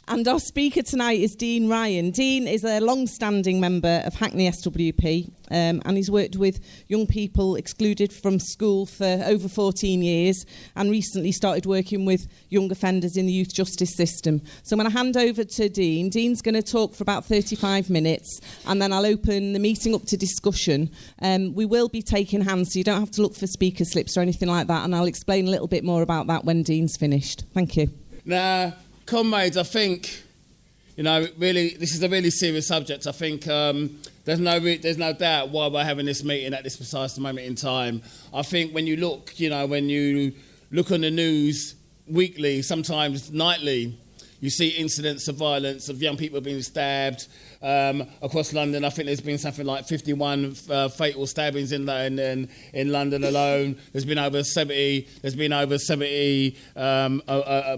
And our speaker tonight is Dean Ryan. Dean is a long-standing member of Hackney SWP, and he's worked with young people excluded from school for over 14 years and recently started working with young offenders in the youth justice system. So I'm going to hand over to Dean. Dean's going to talk for about 35 minutes, and then I'll open the meeting up to discussion. We will be taking hands, so you don't have to look for speaker slips or anything like that, and I'll explain a little bit more about that when Dean's finished. Thank you. Now, comrades, I think, really, this is a really serious subject. I think there's no doubt why we're having this meeting at this precise moment in time. I think when you look on the news weekly, sometimes nightly, you see incidents of violence, of young people being stabbed across London. I think there's been something like 51 fatal stabbings in London alone. There's been over 70.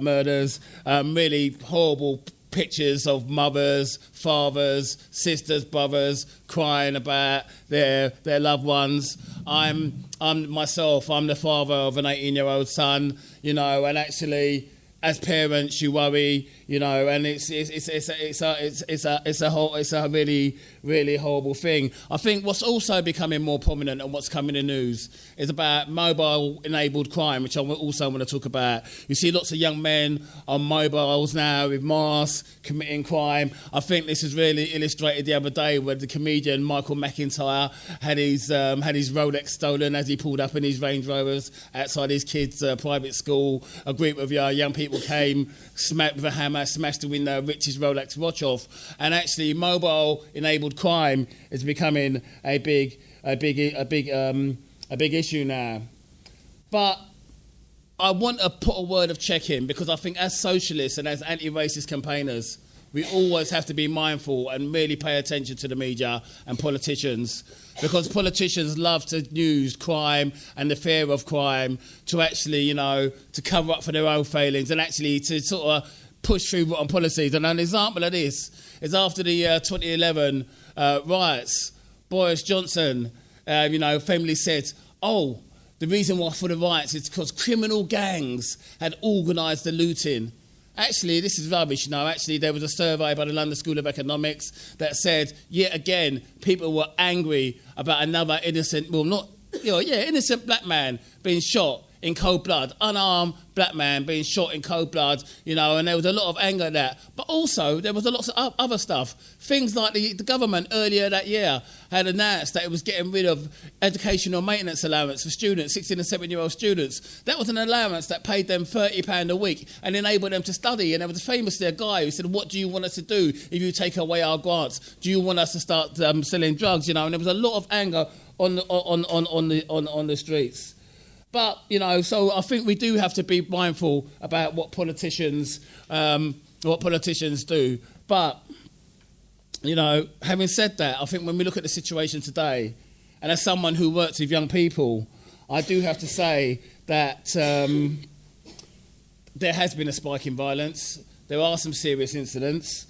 Murders. Really horrible pictures of mothers, fathers, sisters, brothers crying about their loved ones. I'm the father of an 18-year-old son, and actually, as parents, you worry, and it's a really, really horrible thing. I think what's also becoming more prominent and what's coming in the news is about mobile-enabled crime, which I also want to talk about. You see lots of young men on mobiles now with masks committing crime. I think this is really illustrated the other day where the comedian Michael McIntyre had his Rolex stolen as he pulled up in his Range Rovers outside his kids' private school. A group of young people came, smacked with a hammer, smashed the window, ripped his Rolex watch off. And actually, mobile-enabled crime is becoming a big issue now. But I want to put a word of check in, because I think as socialists and as anti-racist campaigners, we always have to be mindful and really pay attention to the media and politicians, because politicians love to use crime and the fear of crime to actually, to cover up for their own failings and actually to sort of push through rotten policies. And an example of this is after the 2011 riots, Boris Johnson, famously said, the reason why for the riots is because criminal gangs had organised the looting. Actually, this is rubbish. Actually, there was a survey by the London School of Economics that said, yet again, people were angry about another innocent black man being shot in cold blood, unarmed black man being shot in cold blood, and there was a lot of anger at that. But also, there was a lot of other stuff. Things like the government earlier that year had announced that it was getting rid of educational maintenance allowance for students, 16 and 17-year-old students. That was an allowance that paid them £30 a week and enabled them to study. And there was famously a guy who said, what do you want us to do if you take away our grants? Do you want us to start selling drugs? And there was a lot of anger on the streets. But, so I think we do have to be mindful about what politicians do. But, having said that, I think when we look at the situation today, and as someone who works with young people, I do have to say that there has been a spike in violence. There are some serious incidents,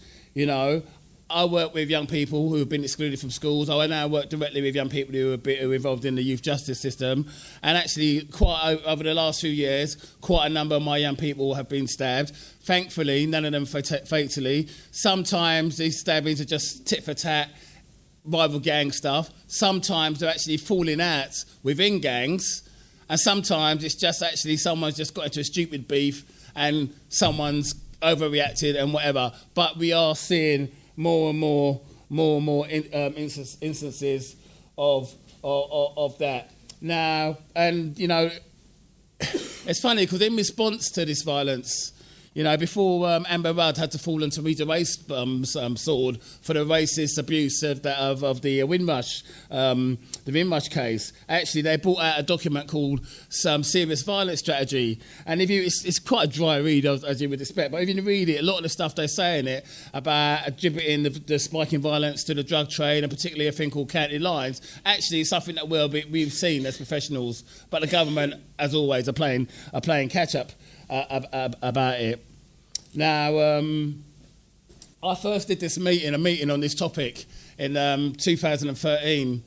I work with young people who have been excluded from schools. I now work directly with young people who are involved in the youth justice system. And actually, over the last few years, quite a number of my young people have been stabbed. Thankfully, none of them fatally. Sometimes these stabbings are just tit for tat, rival gang stuff. Sometimes they're actually falling out within gangs. And sometimes it's just actually someone's just got into a stupid beef and someone's overreacted and whatever. But we are seeing more and more instances of that now. And it's funny because in response to this violence, before Amber Rudd had to fall on Theresa May's sword for the racist abuse of the Windrush, case, actually they brought out a document called Serious Violence Strategy. And it's quite a dry read, as you would expect, but if you read it, a lot of the stuff they say in it about attributing the spike in violence to the drug trade, and particularly a thing called county lines, actually is something that we've seen as professionals, but the government, as always, are playing catch up about it. Now, I first did a meeting on this topic in 2013,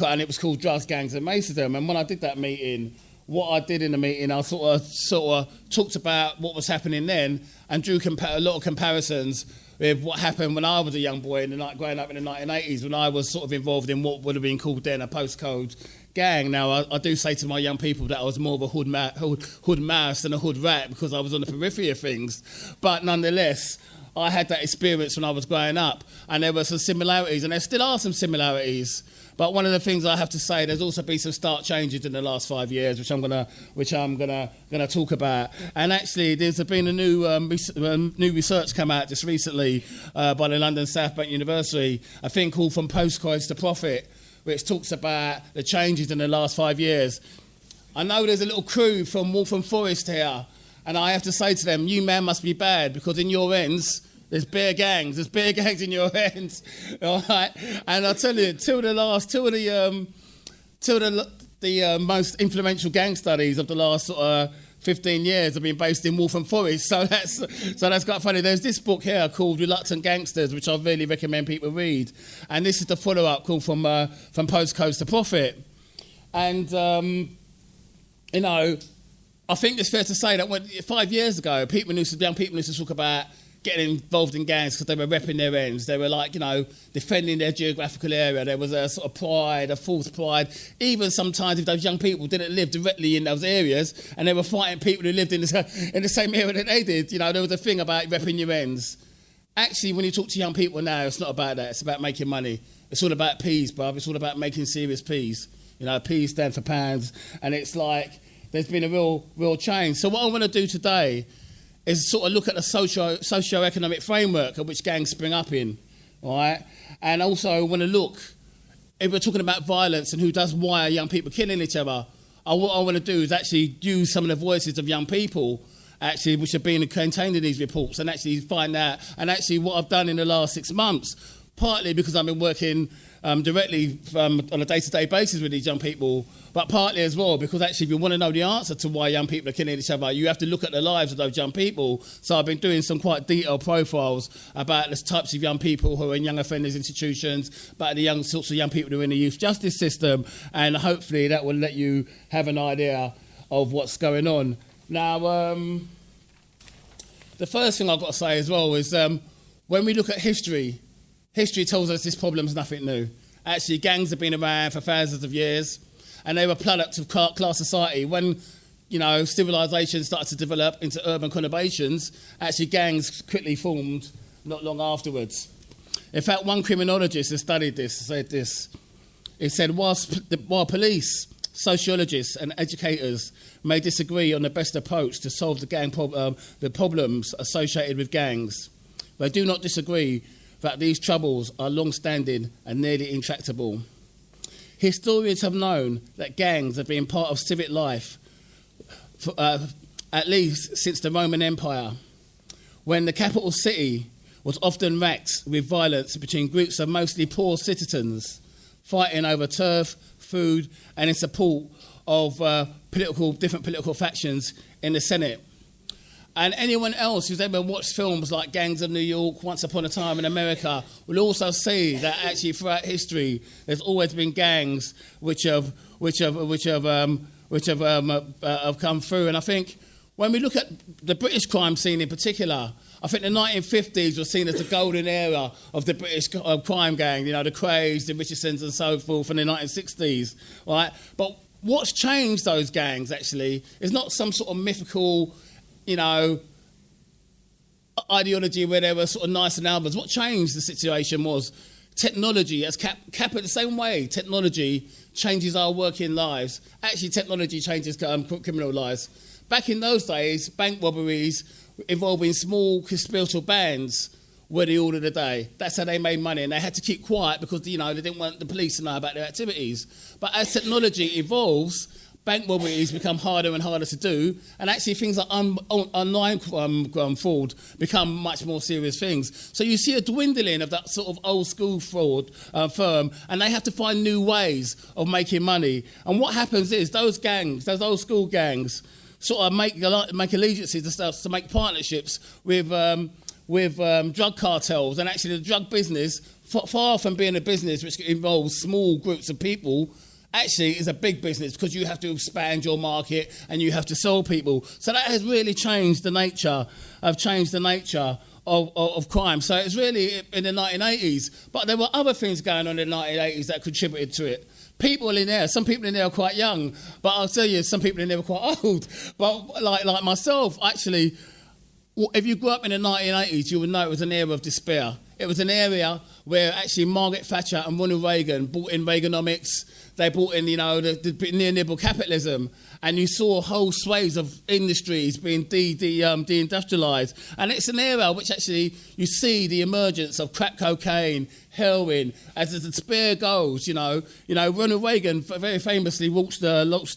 and it was called Drugs, Gangs and Racism. And when I did that meeting, what I did in the meeting, I sort of talked about what was happening then and drew a lot of comparisons with what happened when I was a young boy growing up in the 1980s, when I was sort of involved in what would have been called then a postcode gang. Now, I do say to my young people that I was more of a hood mouse than a hood rat because I was on the periphery of things. But nonetheless, I had that experience when I was growing up, and there were some similarities, and there still are some similarities. But one of the things I have to say, there's also been some stark changes in the last 5 years, which I'm gonna talk about. And actually, there's been a new research come out just recently by the London South Bank University, a thing called From Postcodes to Profit, which talks about the changes in the last 5 years. I know there's a little crew from Waltham Forest here, and I have to say to them, you man must be bad, because in your ends, there's bear gangs in your ends, all right? And I'll tell you, two of the most influential gang studies of the last 15 years have been based in Waltham Forest, so that's quite funny. There's this book here called Reluctant Gangsters, which I really recommend people read, and this is the follow-up called From Postcodes to Profit. And, you know, I think it's fair to say that 5 years ago, young people used to talk about getting involved in gangs because they were repping their ends. They were like, you know, defending their geographical area. There was a sort of pride, a false pride. Even sometimes if those young people didn't live directly in those areas and they were fighting people who lived in the same area that they did, you know, there was a thing about repping your ends. Actually, when you talk to young people now, it's not about that. It's about making money. It's all about peas, bruv. It's all about making serious peas. You know, peas stand for pounds. And it's like there's been a real change. So what I want to do today is sort of look at the socio-economic framework of which gangs spring up in, all right? And also want to look, if we're talking about violence and why are young people killing each other, what I want to do is actually use some of the voices of young people, actually, which have been contained in these reports, and actually find out, and actually what I've done in the last 6 months, partly because I've been working directly on a day-to-day basis with these young people, but partly as well because actually if you want to know the answer to why young people are killing each other, you have to look at the lives of those young people. So I've been doing some quite detailed profiles about the types of young people who are in young offenders institutions, about the sorts of young people who are in the youth justice system, and hopefully that will let you have an idea of what's going on. Now, the first thing I've got to say as well is when we look at history tells us this problem is nothing new. Actually, gangs have been around for thousands of years, and they were products of class society. When, you know, civilization started to develop into urban conurbations, actually gangs quickly formed not long afterwards. In fact, one criminologist has studied this, said this. He said, while police, sociologists and educators may disagree on the best approach to solve the problems associated with gangs, they do not disagree that these troubles are long-standing and nearly intractable. Historians have known that gangs have been part of civic life at least since the Roman Empire, when the capital city was often racked with violence between groups of mostly poor citizens fighting over turf, food, and in support of different political factions in the Senate. And anyone else who's ever watched films like Gangs of New York, Once Upon a Time in America, will also see that actually throughout history there's always been gangs which have come through. And I think when we look at the British crime scene in particular, I think the 1950s was seen as the golden era of the British crime gang. You know, the Craigs, the Richardsons, and so forth, in the 1960s, right? But what's changed those gangs actually is not some sort of mythical, you know, ideology where they were sort of nice and albums. What changed the situation was technology. As the same way technology changes our working lives, actually technology changes criminal lives. Back in those days, bank robberies involving small conspiratorial bands were the order of the day. That's how they made money, and they had to keep quiet because, you know, they didn't want the police to know about their activities. But as technology evolves, bank robberies become harder and harder to do, and actually things like online fraud become much more serious things. So you see a dwindling of that sort of old school fraud firm, and they have to find new ways of making money. And what happens is those gangs, those old school gangs, sort of make allegiances to make partnerships with drug cartels, and actually the drug business, far from being a business which involves small groups of people, actually is a big business because you have to expand your market and you have to sell people. So that has really changed the nature of crime. So it's really in the 1980s. But there were other things going on in the 1980s that contributed to it. People in there, some people in there are quite young, but I'll tell you, some people in there are quite old. But like myself, actually, if you grew up in the 1980s, you would know it was an era of despair. It was an area where actually Margaret Thatcher and Ronald Reagan brought in Reaganomics. They brought in, the neoliberal capitalism, and you saw whole swathes of industries being deindustrialised. And it's an era which actually you see the emergence of crack cocaine, heroin, as the despair goes. Ronald Reagan very famously launched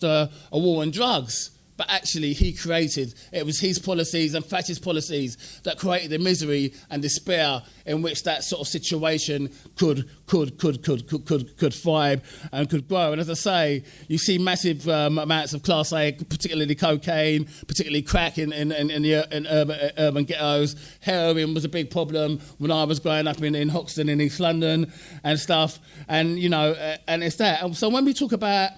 a war on drugs. But actually, it was his policies and Thatcher's policies that created the misery and despair in which that sort of situation could thrive and could grow. And as I say, you see massive amounts of Class A, particularly cocaine, particularly crack in urban ghettos. Heroin was a big problem when I was growing up in Hoxton in East London and stuff. And and it's that. So when we talk about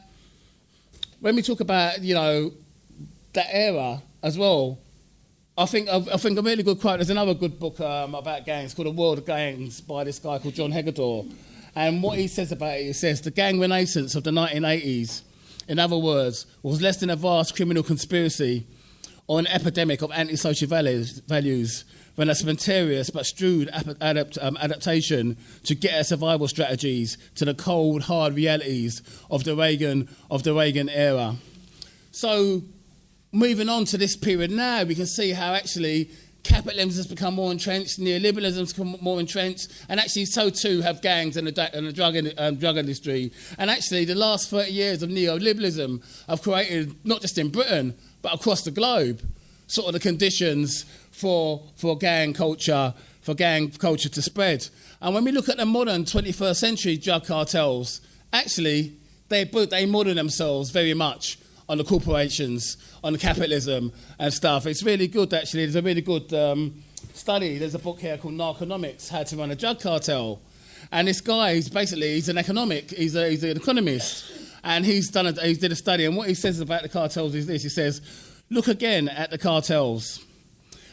that era as well, I think a really good quote. There's another good book about gangs called The World of Gangs by this guy called John Hegedor. And what he says about it, he says, the gang renaissance of the 1980s, in other words, was less than a vast criminal conspiracy or an epidemic of antisocial values than a spontaneous but shrewd adaptation to get our survival strategies to the cold, hard realities of the Reagan era. So, moving on to this period now, we can see how actually capitalism has become more entrenched, neoliberalism has become more entrenched, and actually so too have gangs and the drug industry. And actually the last 30 years of neoliberalism have created, not just in Britain, but across the globe, sort of the conditions for gang culture to spread. And when we look at the modern 21st century drug cartels, actually they model themselves very much on the corporations, on the capitalism and stuff. It's really good, actually. There's a really good study. There's a book here called Narconomics, How to Run a Drug Cartel. And this guy, he's an economist. And he did a study. And what he says about the cartels is this. He says, look again at the cartels.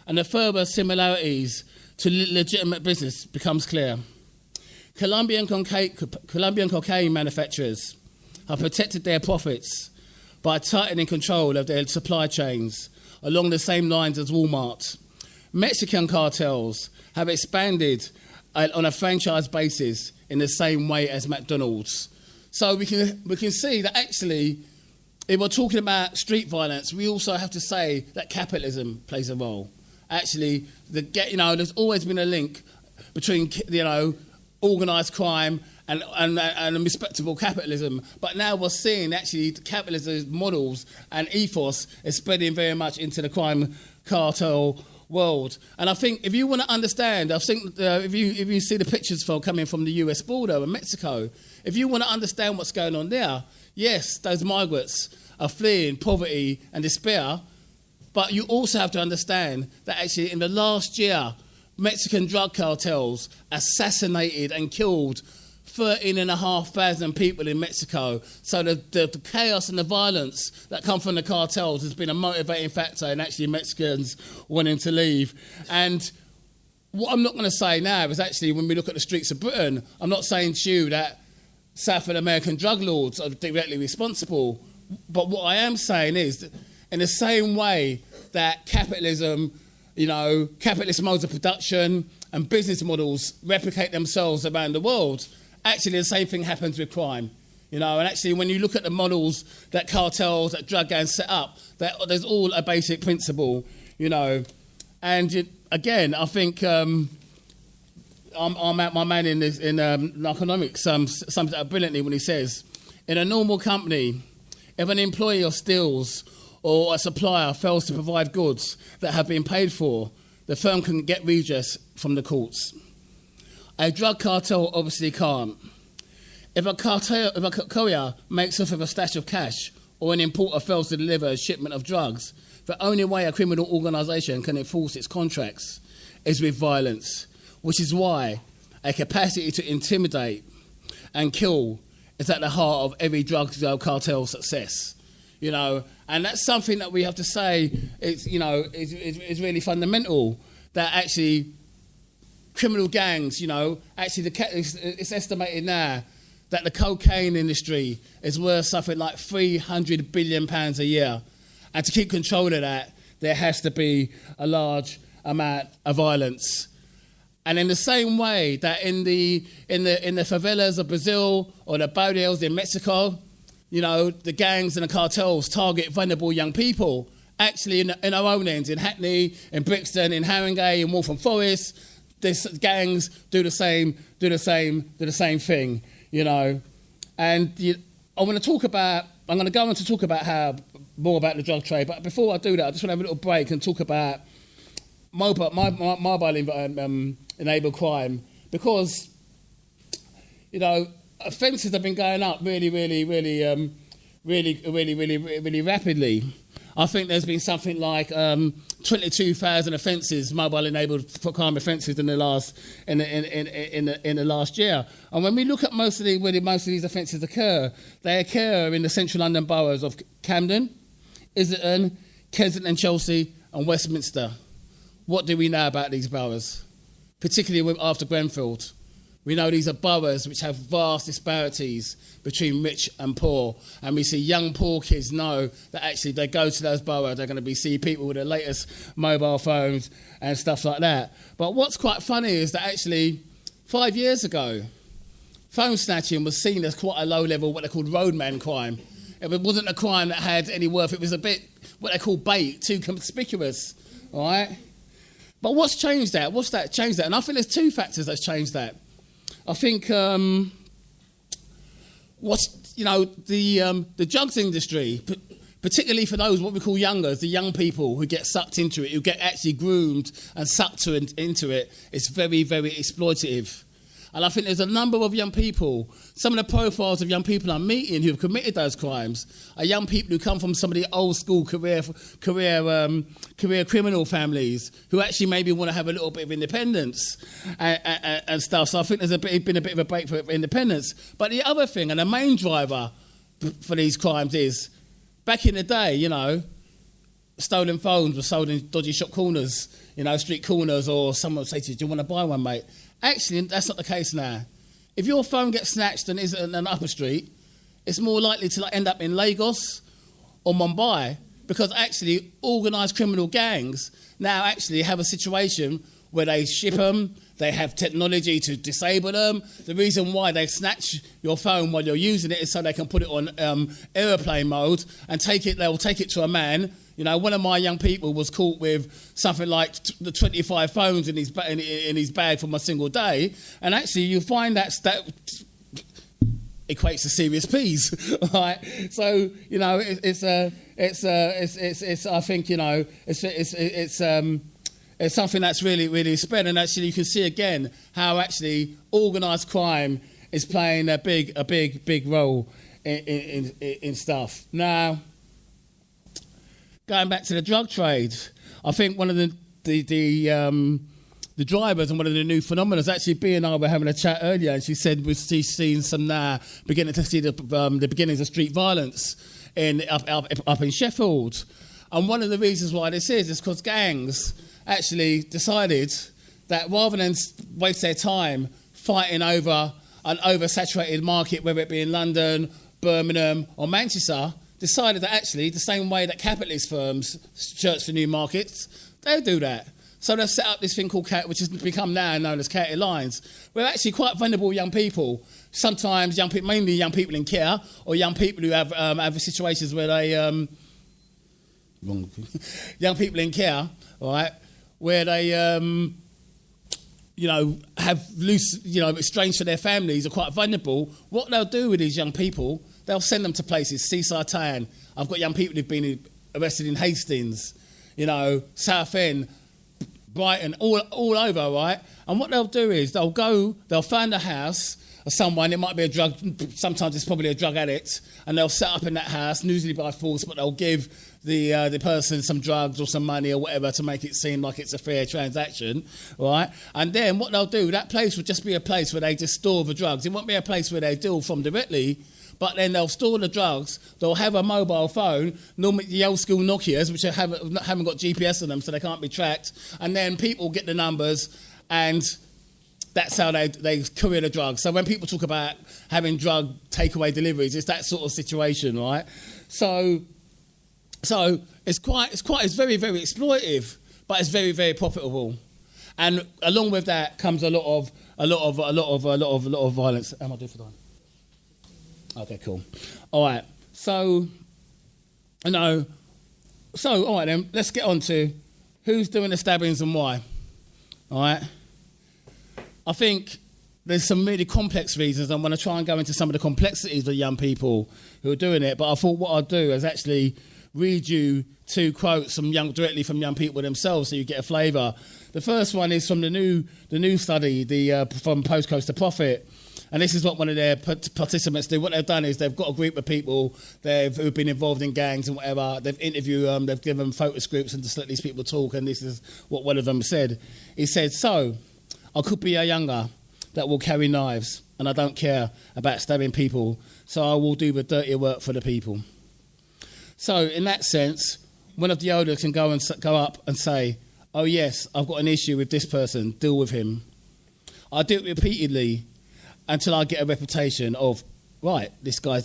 And the further similarities to legitimate business becomes clear. Colombian cocaine manufacturers have protected their profits by tightening control of their supply chains along the same lines as Walmart. Mexican cartels have expanded on a franchise basis in the same way as McDonald's. So we can see that actually, if we're talking about street violence, we also have to say that capitalism plays a role. Actually, there's always been a link between organised crime and respectable capitalism. But now we're seeing actually capitalism models and ethos is spreading very much into the crime cartel world. And I think if you want to understand, if you see the pictures coming from the US border and Mexico, if you want to understand what's going on there, yes, those migrants are fleeing poverty and despair, but you also have to understand that actually in the last year, Mexican drug cartels assassinated and killed 13,500 people in Mexico. So the chaos and the violence that come from the cartels has been a motivating factor in actually Mexicans wanting to leave. And what I'm not going to say now is actually when we look at the streets of Britain, I'm not saying to you that South American drug lords are directly responsible. But what I am saying is that in the same way that capitalism, capitalist modes of production and business models replicate themselves around the world, actually the same thing happens with crime. And actually when you look at the models that cartels, that drug gangs set up, there's all a basic principle, And again, I think my man in economics sums it up brilliantly when he says, in a normal company, if an employee steals or a supplier fails to provide goods that have been paid for, the firm can get redress from the courts. A drug cartel obviously can't. If a courier makes off with a stash of cash or an importer fails to deliver a shipment of drugs, the only way a criminal organisation can enforce its contracts is with violence, which is why a capacity to intimidate and kill is at the heart of every drug cartel success. You know, and that's something that we have to say is really fundamental. That actually, criminal gangs, actually it's estimated now that the cocaine industry is worth something like £300 billion a year, and to keep control of that, there has to be a large amount of violence. And in the same way that in the favelas of Brazil or the barrios in Mexico, the gangs and the cartels target vulnerable young people. Actually, in our own ends, in Hackney, in Brixton, in Haringey, in Waltham Forest, these gangs do the same thing. And I'm going to go on to talk about more about the drug trade. But before I do that, I just want to have a little break and talk about mobile enabled crime, because offences have been going up really rapidly. I think there's been something like 22,000 offences, mobile-enabled crime offences, in the last year. And when we look at where most of these offences occur, they occur in the central London boroughs of Camden, Islington, Kensington, Chelsea, and Westminster. What do we know about these boroughs, particularly after Grenfell? We know these are boroughs which have vast disparities between rich and poor. And we see young poor kids know that actually they go to those boroughs, they're going to see people with the latest mobile phones and stuff like that. But what's quite funny is that actually 5 years ago, phone snatching was seen as quite a low level, what they called roadman crime. It wasn't a crime that had any worth. It was a bit what they call bait, too conspicuous, all right? But what's changed that? What's that changed that? And I think there's two factors that's changed that. I think the drugs industry, particularly for those what we call youngers, the young people who get sucked into it, who get actually groomed and sucked into it, it's very, very exploitative. And I think there's a number of young people, some of the profiles of young people I'm meeting who have committed those crimes are young people who come from some of the old school career criminal families who actually maybe want to have a little bit of independence and stuff. So I think there's been a bit of a break for independence. But the other thing, and the main driver for these crimes is, back in the day, stolen phones were sold in dodgy shop corners, street corners, or someone would say to you, do you want to buy one, mate? Actually, that's not the case now. If your phone gets snatched and is in an upper street, it's more likely to end up in Lagos or Mumbai, because actually organised criminal gangs now actually have a situation where they ship them, they have technology to disable them. The reason why they snatch your phone while you're using it is so they can put it on aeroplane mode and they'll take it to a man. One of my young people was caught with something like the 25 phones in his bag from a single day, and actually you find that equates to serious P's, right? So it's something that's really spread, and actually you can see again how actually organised crime is playing a big role in stuff now. Going back to the drug trade, I think one of the drivers and one of the new phenomena is actually B and I were having a chat earlier, and she said we've seen some now beginning to see the beginnings of street violence up in Sheffield. And one of the reasons why this is because gangs actually decided that rather than waste their time fighting over an oversaturated market, whether it be in London, Birmingham or Manchester, decided that actually the same way that capitalist firms search for new markets, they'll do that. So they've set up this thing called which has become now known as county lines, where actually quite vulnerable young people, sometimes young people, mainly young people in care, or young people who have situations where they young people in care, all right, where they have loose, estranged from their families, are quite vulnerable. What they'll do with these young people, they'll send them to places, Seaside Town. I've got young people who've been arrested in Hastings, Southend, Brighton, all over, right? And what they'll do is they'll find a house of someone, it might be sometimes it's probably a drug addict, and they'll set up in that house, usually by force, but they'll give the person some drugs or some money or whatever to make it seem like it's a fair transaction, right? And then what they'll do, that place would just be a place where they just store the drugs. It won't be a place where they deal from directly, but then they'll store the drugs. They'll have a mobile phone, normally the old school Nokias, which haven't got GPS on them, so they can't be tracked. And then people get the numbers, and that's how they courier the drugs. So when people talk about having drug takeaway deliveries, it's that sort of situation, right? So it's very, very exploitative, but it's very, very profitable. And along with that comes a lot of violence. Am I doing for time? Okay, cool. All right. So all right then, let's get on to who's doing the stabbings and why. All right. I think there's some really complex reasons. I'm going to try and go into some of the complexities of young people who are doing it, but I thought what I'd do is actually read you two quotes directly from young people themselves so you get a flavour. The first one is from the new study, from Postcoast to Profit. And this is what one of their participants do. What they've done is they've got a group of people who've been involved in gangs and whatever. They've interviewed them, they've given them focus groups and just let these people talk, and this is what one of them said. He said, "So, I could be a younger that will carry knives, and I don't care about stabbing people, so I will do the dirty work for the people." So, in that sense, one of the older can go up and say, "Oh yes, I've got an issue with this person, deal with him." I do it repeatedly until I get a reputation of, right, this guy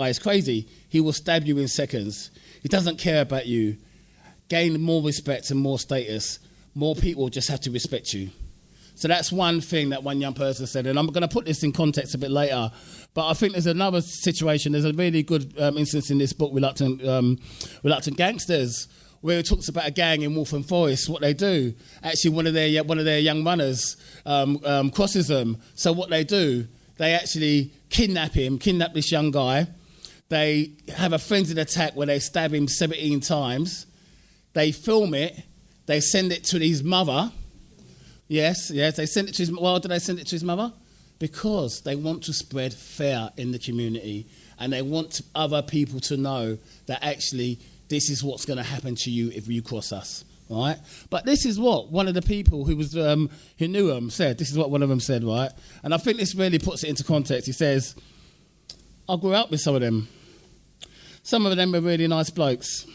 is crazy. He will stab you in seconds. He doesn't care about you. Gain more respect and more status. More people just have to respect you. So that's one thing that one young person said, and I'm going to put this in context a bit later. But I think there's another situation. There's a really good instance in this book, Reluctant Gangsters, where it talks about a gang in Waltham Forest, what they do. Actually, one of their young runners crosses them. So what they do, they actually kidnap this young guy. They have a frenzied attack where they stab him 17 times. They film it. They send it to his mother. Yes, they send it to his... Why do they send it to his mother? Because they want to spread fear in the community, and they want other people to know that actually this is what's going to happen to you if you cross us, right? But this is what one of the people who knew him said. This is what one of them said, right? And I think this really puts it into context. He says, "I grew up with some of them. Some of them were really nice blokes,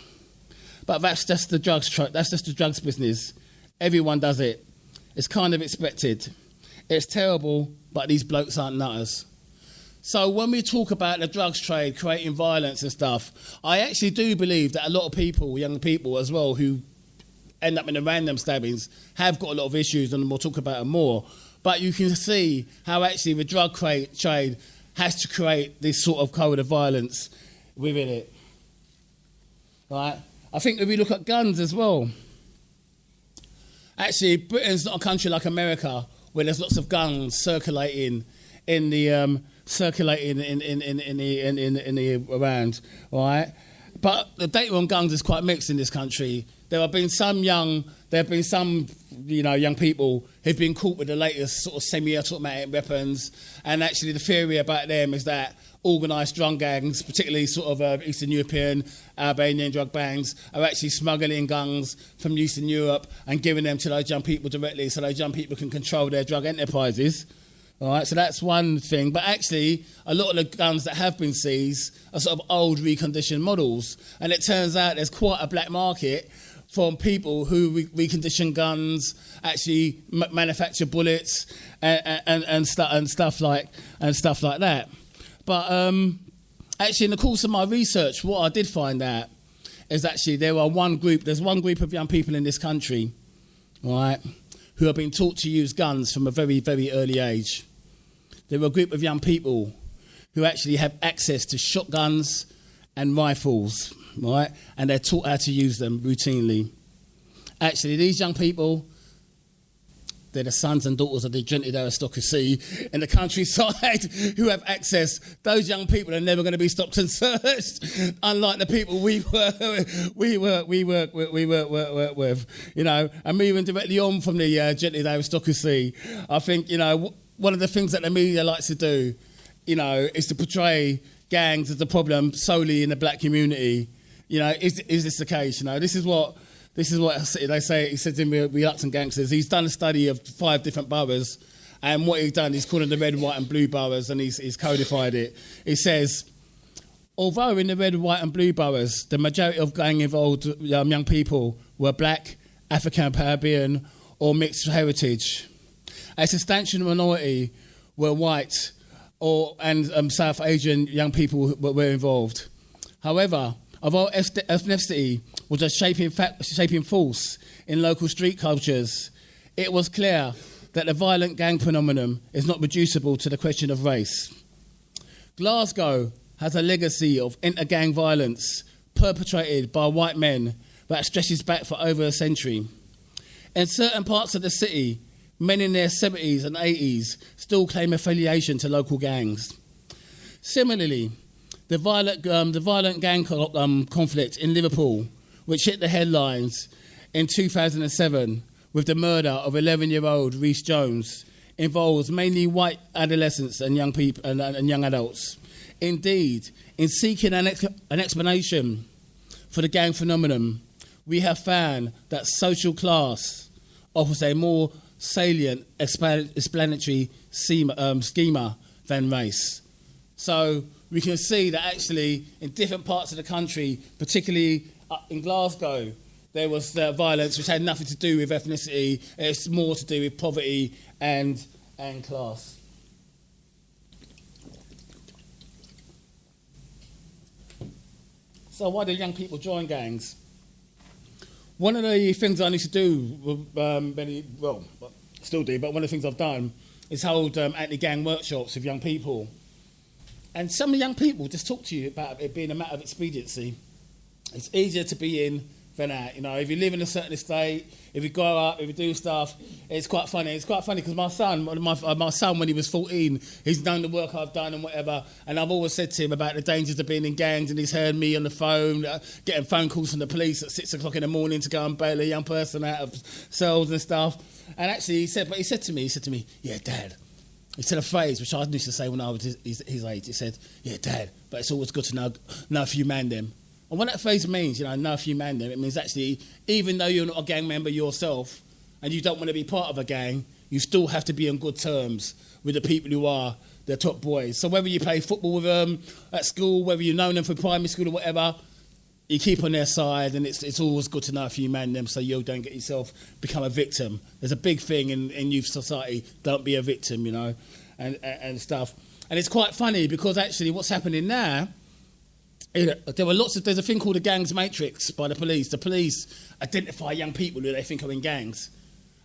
but that's just the drugs. That's just the drugs business. Everyone does it. It's kind of expected. It's terrible, but these blokes aren't nutters." So when we talk about the drugs trade, creating violence and stuff, I actually do believe that a lot of people, young people as well, who end up in the random stabbings have got a lot of issues, and we'll talk about them more. But you can see how actually the drug trade has to create this sort of code of violence within it. Right? I think if we look at guns as well, actually Britain's not a country like America where there's lots of guns circulating in the around, right? But the data on guns is quite mixed in this country. There have been some young people who've been caught with the latest sort of semi-automatic weapons, and actually the theory about them is that organised drug gangs, particularly sort of Eastern European, Albanian drug bands, are actually smuggling guns from Eastern Europe and giving them to those young people directly, so those young people can control their drug enterprises. All right, so that's one thing. But actually, a lot of the guns that have been seized are sort of old reconditioned models. And it turns out there's quite a black market from people who recondition guns, actually manufacture bullets and stuff like that. But actually, in the course of my research, what I did find out is actually there's one group of young people in this country, right, who have been taught to use guns from a very, very early age. There are a group of young people who actually have access to shotguns and rifles, right? And they're taught how to use them routinely. Actually, these young people, they're the sons and daughters of the gented aristocracy in the countryside who have access. Those young people are never going to be stopped and searched, unlike the people we work with, you know. And moving directly on from the gented aristocracy, I think, you know, one of the things that the media likes to do, you know, is to portray gangs as a problem solely in the black community. You know, is this the case? You know, this is what they say. He said in Reluctant Gangsters, he's done a study of 5 different boroughs, and what he's done, he's called them the red, white and blue boroughs, and he's codified it. He says, although in the red, white and blue boroughs, the majority of gang-involved young people were black, African, Caribbean or mixed heritage, a substantial minority were white and South Asian young people were involved. However, although ethnicity was a shaping force in local street cultures, it was clear that the violent gang phenomenon is not reducible to the question of race. Glasgow has a legacy of inter-gang violence perpetrated by white men that stretches back for over a century. In certain parts of the city, men in their 70s and 80s still claim affiliation to local gangs. Similarly, the violent gang conflict in Liverpool, which hit the headlines in 2007 with the murder of 11-year-old Rhys Jones, involves mainly white adolescents and young people and young adults. Indeed, in seeking an explanation for the gang phenomenon, we have found that social class offers a more salient explanatory schema than race. So we can see that actually in different parts of the country, particularly in Glasgow, there was violence which had nothing to do with ethnicity. It's more to do with poverty and class. So why do young people join gangs? One of the things I need to do, still do, but one of the things I've done is hold anti-gang workshops with young people. And some of the young people just talk to you about it being a matter of expediency. It's easier to be in than out. You know, if you live in a certain estate, if you grow up, if you do stuff, it's quite funny. It's quite funny because my son, when he was 14, he's known the work I've done and whatever, and I've always said to him about the dangers of being in gangs, and he's heard me on the phone, getting phone calls from the police at 6 o'clock in the morning to go and bail a young person out of cells and stuff. And actually, he said to me, yeah, Dad. He said a phrase which I used to say when I was his age. He said, yeah, Dad, but it's always good to know if you man them. And what that phrase means, know if you man them, it means actually, even though you're not a gang member yourself and you don't want to be part of a gang, you still have to be on good terms with the people who are the top boys. So whether you play football with them at school, whether you've known them from primary school or whatever, you keep on their side, and it's always good to know if you man them so you don't get yourself become a victim. There's a big thing in youth society, don't be a victim, and stuff. And it's quite funny because actually what's happening now, there's a thing called a gangs matrix by the police. The police identify young people who they think are in gangs.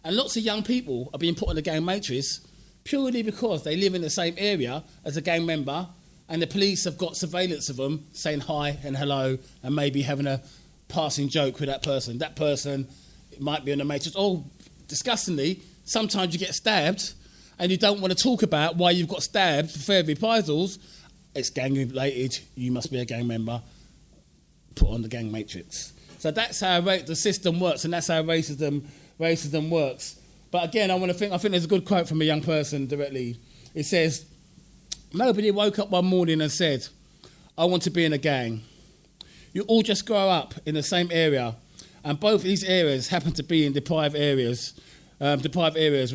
And lots of young people are being put on the gang matrix purely because they live in the same area as a gang member, and the police have got surveillance of them saying hi and hello and maybe having a passing joke with that person. That person might be on the matrix. Or, disgustingly, sometimes you get stabbed and you don't want to talk about why you've got stabbed for fear of reprisals. It's gang related, you must be a gang member, put on the gang matrix. So that's how the system works, and that's how racism works. But again, I think there's a good quote from a young person directly. It says, nobody woke up one morning and said, I want to be in a gang. You all just grow up in the same area, and both these areas happen to be in deprived areas with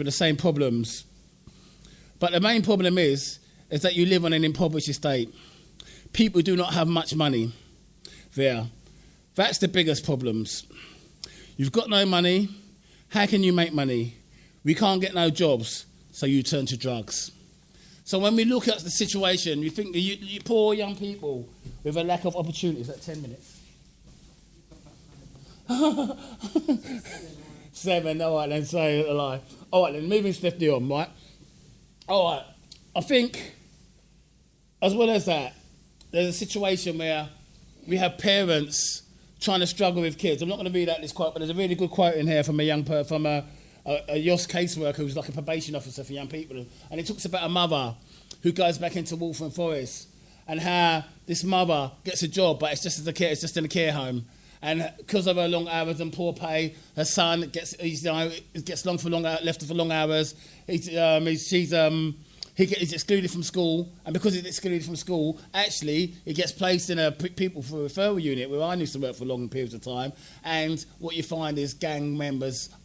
the same problems. But the main problem is that you live on an impoverished estate. People do not have much money there. That's the biggest problems. You've got no money. How can you make money? We can't get no jobs, so you turn to drugs. So when we look at the situation, you think you poor young people with a lack of opportunities. At 10 minutes? 7, all right then, say a lie. All right then, moving swiftly on, right? All right, I think, as well as that, there's a situation where we have parents trying to struggle with kids. I'm not going to read out this quote, but there's a really good quote in here from a YOS caseworker who's like a probation officer for young people. And it talks about a mother who goes back into Waltham Forest and how this mother gets a job, but it's just in a care home. And because of her long hours and poor pay, her son gets left for long hours. He's excluded from school, and because he's excluded from school, actually, he gets placed in a people for referral unit where I used to work for long periods of time, and what you find is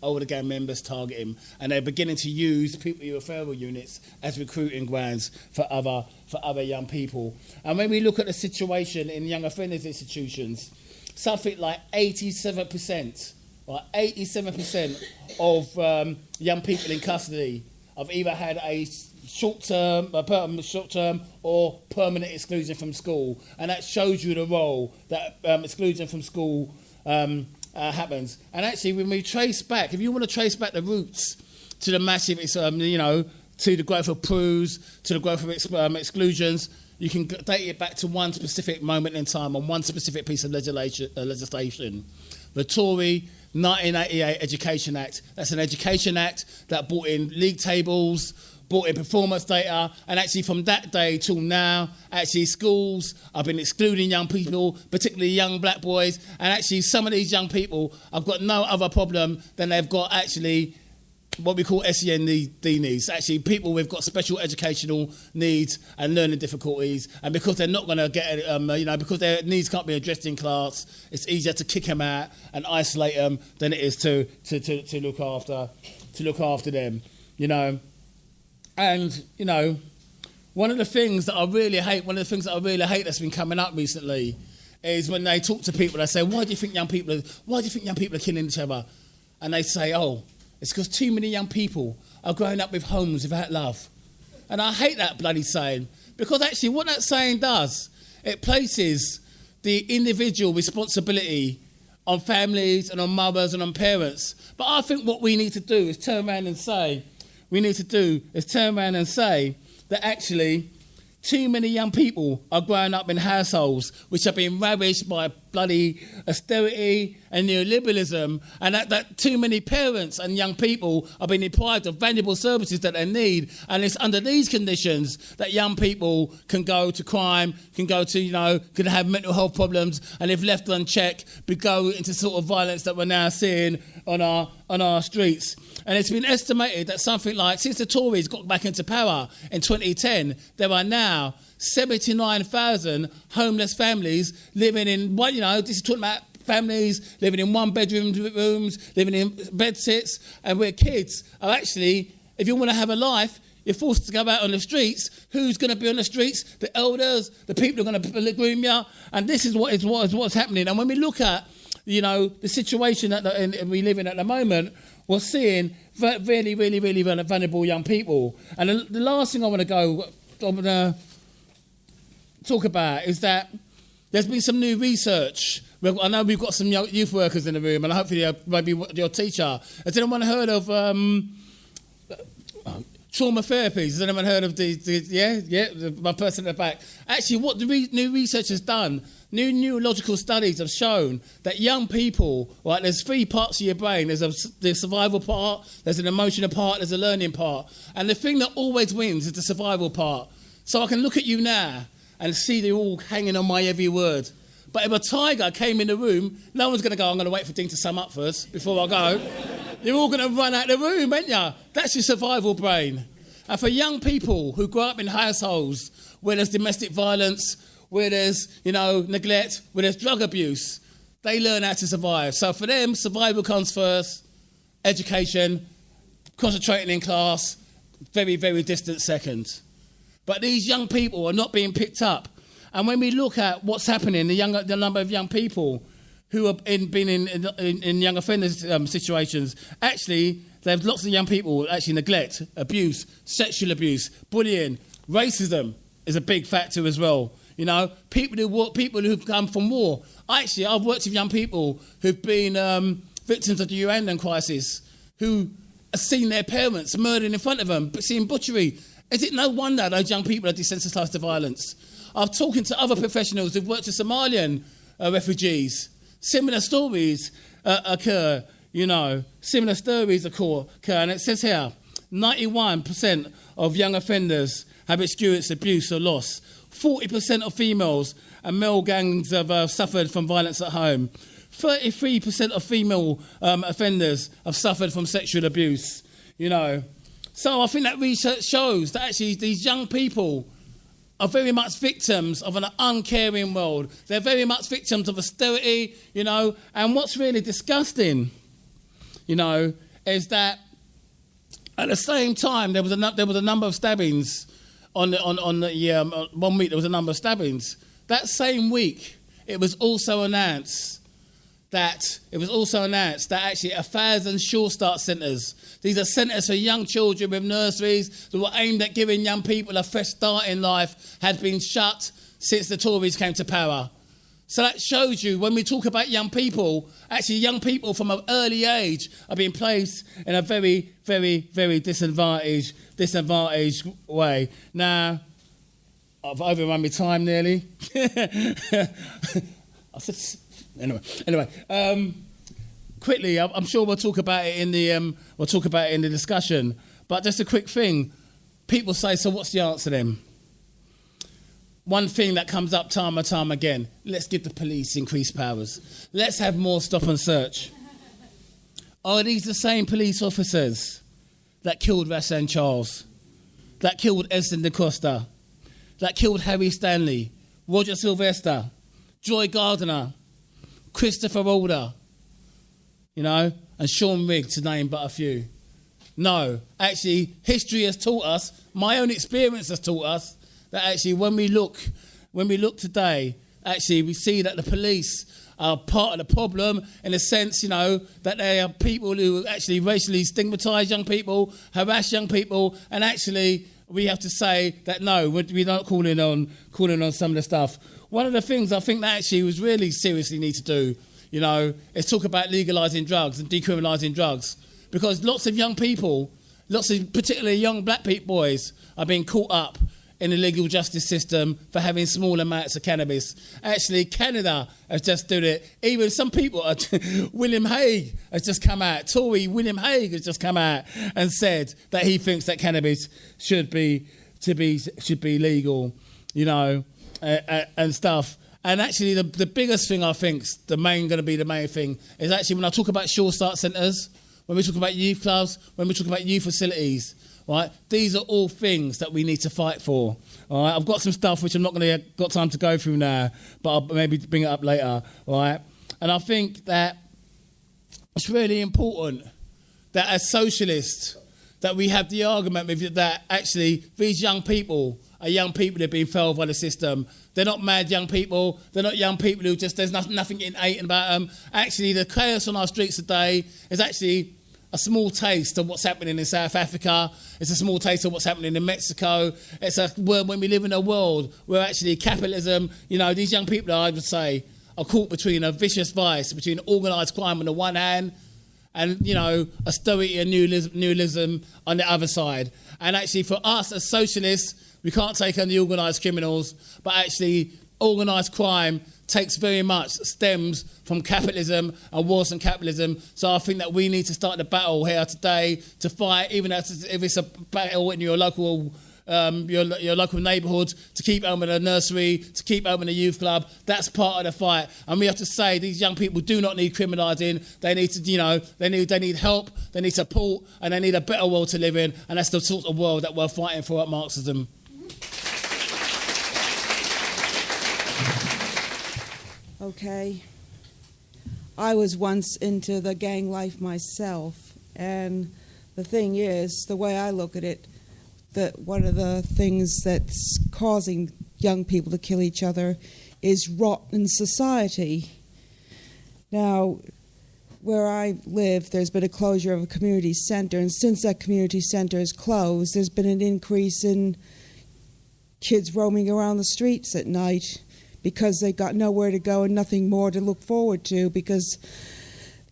older gang members target him, and they're beginning to use people in referral units as recruiting grounds for other young people. And when we look at the situation in young offenders institutions, something like 87%, or 87% of young people in custody have either had a short-term or permanent exclusion from school. And that shows you the role that exclusion from school happens. And actually, when we trace back, if you want to trace back the roots to the massive, to the growth of PRUs, to the growth of exclusions, you can date it back to one specific moment in time on one specific piece of legislation. The Tory 1988 Education Act. That's an education act that brought in league tables, brought in performance data, and actually from that day till now, actually schools have been excluding young people, particularly young black boys, and actually some of these young people have got no other problem than they've got actually what we call SEND needs, actually people who've got special educational needs and learning difficulties, and because they're not going to get, because their needs can't be addressed in class, it's easier to kick them out and isolate them than it is to look after them, And, one of the things that I really hate that's been coming up recently is when they talk to people, they say, why do you think young people are killing each other? And they say, it's because too many young people are growing up with homes without love. And I hate that bloody saying, because actually what that saying does, it places the individual responsibility on families and on mothers and on parents. But I think what we need to do is turn around and say that actually too many young people are growing up in households which have been ravished by bloody austerity and neoliberalism, and that too many parents and young people are being deprived of valuable services that they need. And it's under these conditions that young people can go to crime, can have mental health problems, and if left unchecked, go into sort of violence that we're now seeing on our streets. And it's been estimated that something like, since the Tories got back into power in 2010, there are now 79,000 homeless families living in, this is talking about families living in one-bedroom rooms, living in bedsits, and where kids are actually, if you want to have a life, you're forced to go out on the streets. Who's going to be on the streets? The elders, the people who are going to groom you, and this is what's happening. And when we look at, the situation that we live in at the moment, we're seeing really, really, really vulnerable young people. And the last thing I want to talk about is that there's been some new research. I know we've got some youth workers in the room, and hopefully maybe your teacher. Has anyone heard of trauma therapies? Has anyone heard of my person at the back? Actually, what the new research has done, new neurological studies have shown that young people, right, there's three parts of your brain. There's the survival part, there's an emotional part, there's a learning part. And the thing that always wins is the survival part. So I can look at you now and see they're all hanging on my every word. But if a tiger came in the room, no one's going to go, I'm going to wait for Dean to sum up first before I go. You're all going to run out of the room, ain't you? That's your survival brain. And for young people who grow up in households where there's domestic violence, where there's, neglect, where there's drug abuse, they learn how to survive. So for them, survival comes first, education, concentrating in class, very, very distant second. But these young people are not being picked up. And when we look at what's happening, the number of young people who have been in young offenders situations, actually, there's lots of young people actually neglect, abuse, sexual abuse, bullying, racism is a big factor as well. People who've come from war. Actually, I've worked with young people who've been victims of the Rwandan crisis, who have seen their parents murdered in front of them, seeing butchery. Is it no wonder those young people are desensitised to violence? I've talking to other professionals who've worked with Somalian refugees. Similar stories occur, Similar stories occur. And it says here, 91% of young offenders have experienced abuse or loss. 40% of females and male gangs have suffered from violence at home. 33% of female offenders have suffered from sexual abuse, So I think that research shows that actually these young people are very much victims of an uncaring world. They're very much victims of austerity, you know. And what's really disgusting, you know, is that at the same time there was a number of stabbings on the 1 week. There was a number of stabbings. That same week, it was also announced that actually 1,000 Sure Start centres. These are centres for young children with nurseries that were aimed at giving young people a fresh start in life, had been shut since the Tories came to power. So that shows you, when we talk about young people, actually young people from an early age are being placed in a very, very, very disadvantaged way. Now, I've overrun my time nearly. Anyway, quickly, I'm sure we'll talk about it in the discussion. But just a quick thing: people say, "So what's the answer then?" One thing that comes up time and time again: let's give the police increased powers. Let's have more stop and search. Are these the same police officers that killed Rashan Charles, that killed Esden Da Costa, that killed Harry Stanley, Roger Sylvester, Joy Gardiner, Christopher Alder, you know, and Sean Rigg, to name but a few? No, actually, history has taught us, my own experience has taught us, that actually when we look today, actually we see that the police are part of the problem, in a sense, you know, that they are people who actually racially stigmatise young people, harass young people, and actually we have to say that no, we're not calling on some of the stuff. One of the things I think that actually was really seriously need to do, you know, is talk about legalising drugs and decriminalising drugs. Because lots of young people, lots of particularly young black boys, are being caught up in the legal justice system for having small amounts of cannabis. Actually, Canada has just done it. Even some people, William Hague has just come out, Tory William Hague has just come out and said that he thinks that cannabis should be legal, you know, and stuff. And actually, the biggest thing I think's the main thing is actually when I talk about Sure Start centres, when we talk about youth clubs, when we talk about youth facilities, right? These are all things that we need to fight for. All right, I've got some stuff which I'm not going to got time to go through now, but I'll maybe bring it up later. All right, and I think that it's really important that as socialists that we have the argument with that actually these young people are young people that are being failed by the system. They're not mad young people. They're not young people who just there's nothing innate about them. Actually, the chaos on our streets today is actually a small taste of what's happening in South Africa. It's a small taste of what's happening in Mexico. It's a world when we live in a world where actually capitalism, you know, these young people, I would say, are caught between a vicious vice, between organised crime on the one hand and, you know, austerity and nihilism on the other side. And actually for us as socialists, we can't take on the organised criminals, but actually organised crime stems from capitalism and wars on capitalism. So I think that we need to start the battle here today to fight, even if it's a battle in your local neighbourhood, to keep open a nursery, to keep open a youth club. That's part of the fight. And we have to say these young people do not need criminalising. They need to, you know, they need help, they need support, and they need a better world to live in. And that's the sort of world that we're fighting for at Marxism. Okay. I was once into the gang life myself, and the thing is, the way I look at it, that one of the things that's causing young people to kill each other is rot in society. Now, where I live, there's been a closure of a community centre, and since that community centre is closed, there's been an increase in kids roaming around the streets at night because they got nowhere to go and nothing more to look forward to, because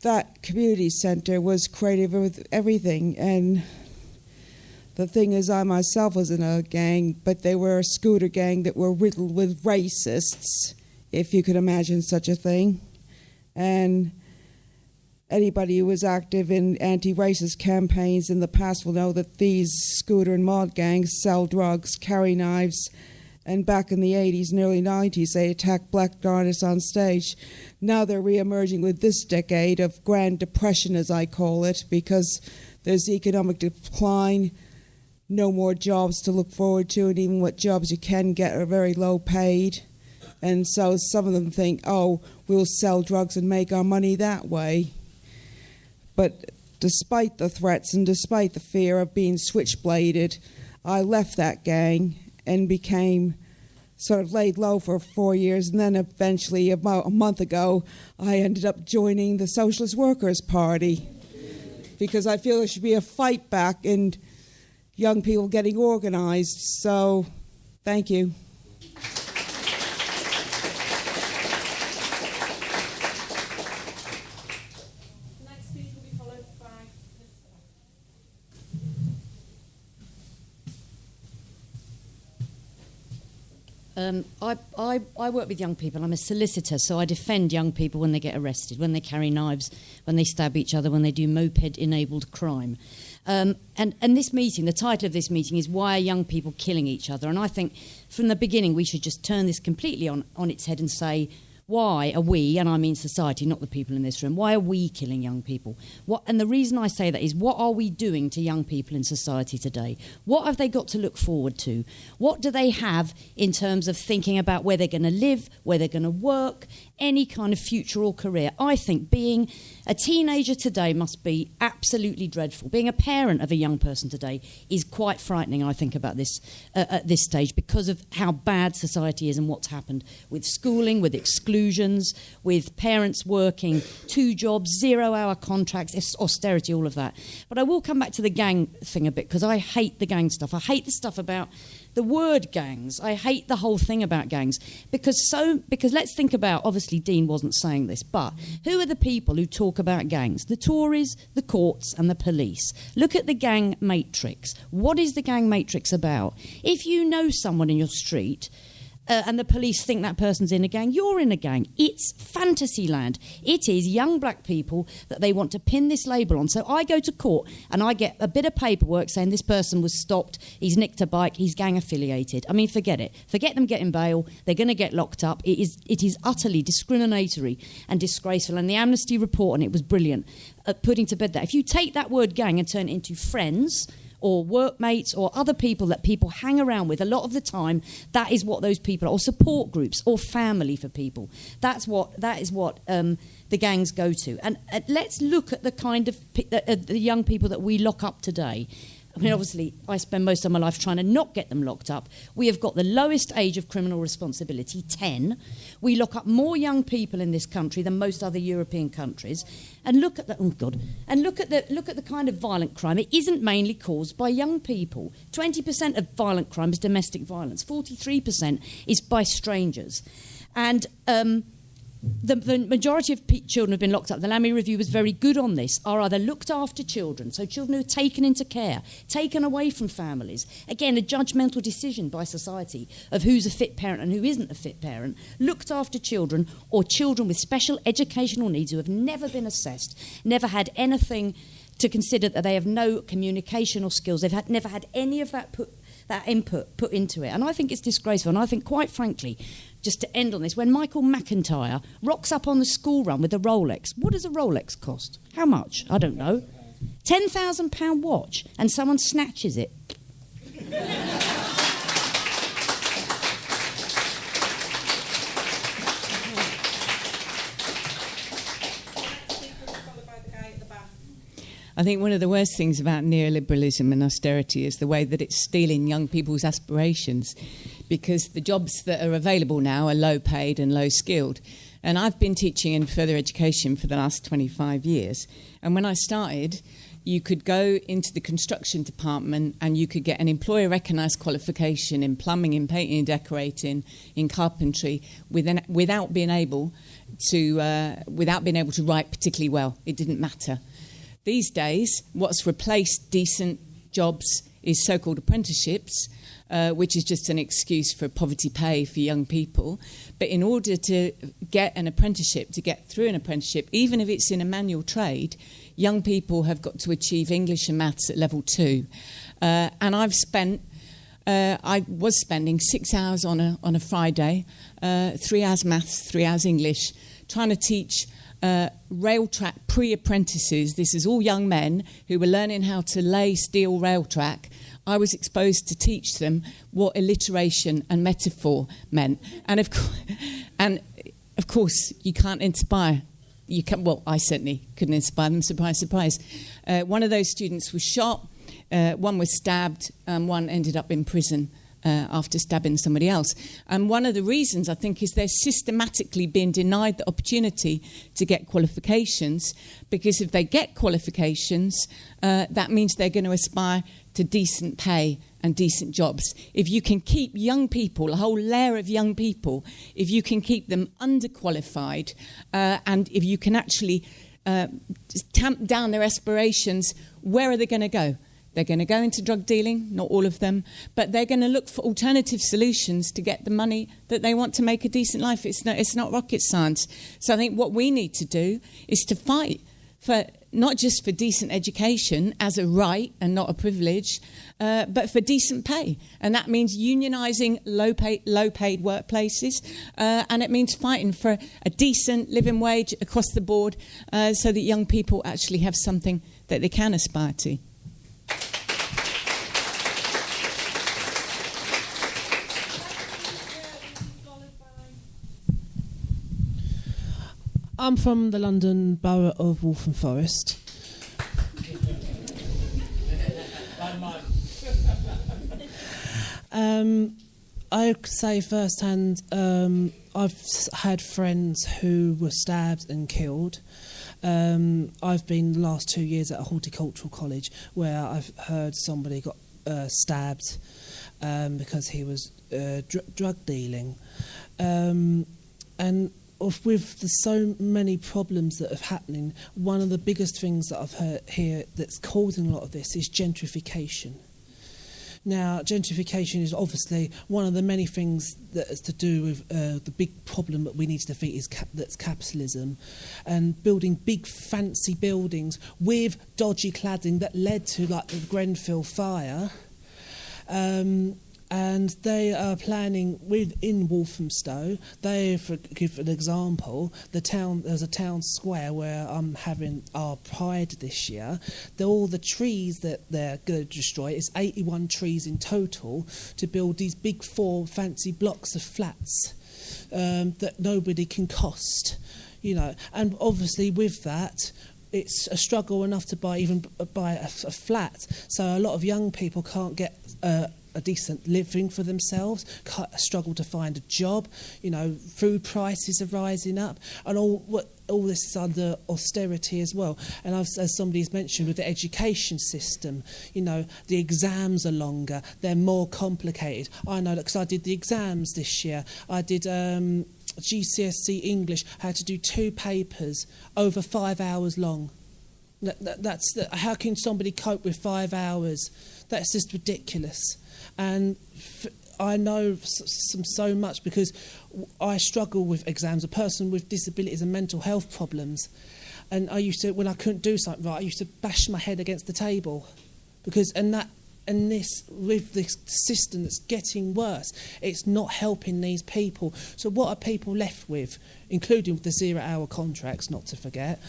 that community centre was creative with everything. And the thing is, I myself was in a gang, but they were a scooter gang that were riddled with racists, if you could imagine such a thing. And anybody who was active in anti-racist campaigns in the past will know that these scooter and mod gangs sell drugs, carry knives, and back in the 80s and early 90s, they attacked black artists on stage. Now they're re-emerging with this decade of Grand Depression, as I call it, because there's economic decline, no more jobs to look forward to, and even what jobs you can get are very low paid. And so some of them think, oh, we'll sell drugs and make our money that way. But despite the threats and despite the fear of being switchbladed, I left that gang and became sort of laid low for 4 years. And then eventually, about a month ago, I ended up joining the Socialist Workers Party because I feel there should be a fight back and young people getting organized. So, thank you. Next speaker will be followed by I work with young people. I'm a solicitor, so I defend young people when they get arrested, when they carry knives, when they stab each other, when they do moped-enabled crime. And this meeting, the title of this meeting is Why Are Young People Killing Each Other? And I think from the beginning we should just turn this completely on its head and say, why are we, and I mean society, not the people in this room, why are we killing young people? And the reason I say that is, what are we doing to young people in society today? What have they got to look forward to? What do they have in terms of thinking about where they're going to live, where they're going to work, any kind of future or career? I think being a teenager today must be absolutely dreadful. Being a parent of a young person today is quite frightening, I think, about this at this stage, because of how bad society is and what's happened with schooling, with exclusions, with parents working 2 jobs, 0-hour contracts, austerity, all of that. But I will come back to the gang thing a bit, because I hate the gang stuff. I hate the stuff about the word gangs. I hate the whole thing about gangs because let's think about, obviously Dean wasn't saying this, but who are the people who talk about gangs? The Tories, the courts and the police. Look at the gang matrix. What is the gang matrix about? If you know someone in your street and the police think that person's in a gang, you're in a gang. It's fantasy land. It is young black people that they want to pin this label on. So I go to court and I get a bit of paperwork saying this person was stopped, he's nicked a bike, he's gang affiliated. I mean, forget it. Forget them getting bail. They're going to get locked up. It is utterly discriminatory and disgraceful. And the Amnesty report on it was brilliant at putting to bed that. If you take that word gang and turn it into friends or workmates or other people that people hang around with, a lot of the time that is what those people are, or support groups or family for people. That is what the gangs go to. And let's look at the kind of the young people that we lock up today. I mean, obviously, I spend most of my life trying to not get them locked up. We have got the lowest age of criminal responsibility, 10. We lock up more young people in this country than most other European countries. And look at that. Oh God! And look at the kind of violent crime. It isn't mainly caused by young people. 20% of violent crime is domestic violence. 43% is by strangers. And the majority of children have been locked up. The Lammy Review was very good on this, are either looked after children, so children who are taken into care, taken away from families. Again, a judgmental decision by society of who's a fit parent and who isn't a fit parent. Looked after children, or children with special educational needs who have never been assessed, never had anything to consider, that they have no communication or skills. They've never had any of that input put into it. And I think it's disgraceful. And I think, quite frankly, just to end on this, when Michael McIntyre rocks up on the school run with a Rolex, what does a Rolex cost? How much? I don't know. £10,000 watch, and someone snatches it. I think one of the worst things about neoliberalism and austerity is the way that it's stealing young people's aspirations, because the jobs that are available now are low paid and low skilled. And I've been teaching in further education for the last 25 years. And when I started, you could go into the construction department and you could get an employer recognised qualification in plumbing, in painting and decorating, in carpentry, without being able to write particularly well. It didn't matter. These days, what's replaced decent jobs is so-called apprenticeships, which is just an excuse for poverty pay for young people. But in order to get an apprenticeship, to get through an apprenticeship, even if it's in a manual trade, young people have got to achieve English and maths at level 2. And I was spending 6 hours on a Friday, 3 hours maths, 3 hours English, trying to teach rail track pre-apprentices. This is all young men who were learning how to lay steel rail track. I was exposed to teach them what alliteration and metaphor meant. And of course, you can't inspire. Well, I certainly couldn't inspire them. Surprise, surprise. One of those students was shot. One was stabbed. And one ended up in prison after stabbing somebody else. And one of the reasons, I think, is they're systematically being denied the opportunity to get qualifications, because if they get qualifications, that means they're going to aspire to decent pay and decent jobs. If you can keep young people, a whole layer of young people, if you can keep them underqualified, and if you can actually tamp down their aspirations, where are they going to go? They're going to go into drug dealing, not all of them, but they're going to look for alternative solutions to get the money that they want to make a decent life. It's not rocket science. So I think what we need to do is to fight for not just for decent education as a right and not a privilege, but for decent pay. And that means unionising low-paid workplaces, and it means fighting for a decent living wage across the board, so that young people actually have something that they can aspire to. I'm from the London borough of Waltham Forest. I say firsthand, I've had friends who were stabbed and killed. I've been the last 2 years at a horticultural college where I've heard somebody got stabbed because he was drug dealing. And with so many problems that are happening, one of the biggest things that I've heard here that's causing a lot of this is gentrification. Now, gentrification is obviously one of the many things that is to do with the big problem that we need to defeat is that's capitalism, and building big fancy buildings with dodgy cladding that led to like the Grenfell fire. And they are planning within Walthamstow. For give an example, there's a town square where I'm having our Pride this year. All the trees that they're going to destroy, it's 81 trees in total, to build these big 4 fancy blocks of flats that nobody can cost, And obviously with that, it's a struggle enough to buy a flat. So a lot of young people can't get a decent living for themselves, struggle to find a job. Food prices are rising up, and all this is under austerity as well. And as somebody's mentioned, with the education system, the exams are longer, they're more complicated. I know that because I did the exams this year. I did GCSE English. I had to do 2 papers over 5 hours long. How can somebody cope with 5 hours? That's just ridiculous. And I know so much because I struggle with exams, a person with disabilities and mental health problems. And I used to, when I couldn't do something right, I used to bash my head against the table. With this system that's getting worse, it's not helping these people. So what are people left with, including with the 0-hour contracts, not to forget?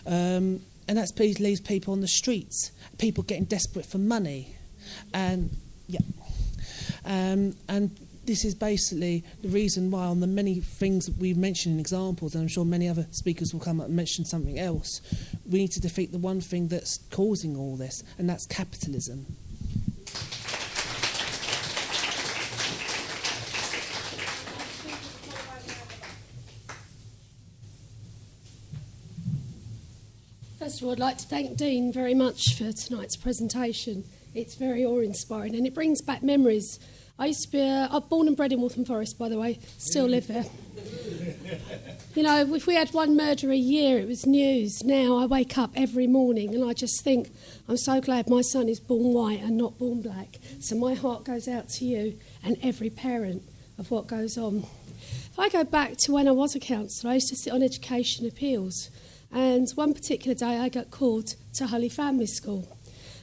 And that leaves people on the streets, people getting desperate for money. And this is basically the reason why, on the many things that we've mentioned in examples, and I'm sure many other speakers will come up and mention something else, we need to defeat the one thing that's causing all this, and that's capitalism. First of all, I'd like to thank Dean very much for tonight's presentation. It's very awe-inspiring, and it brings back memories. I used to be I'm born and bred in Waltham Forest, by the way, still live there. If we had one murder a year, it was news. Now I wake up every morning and I just think, I'm so glad my son is born white and not born black. So my heart goes out to you and every parent of what goes on. If I go back to when I was a counsellor, I used to sit on education appeals. And one particular day I got called to Holy Family School.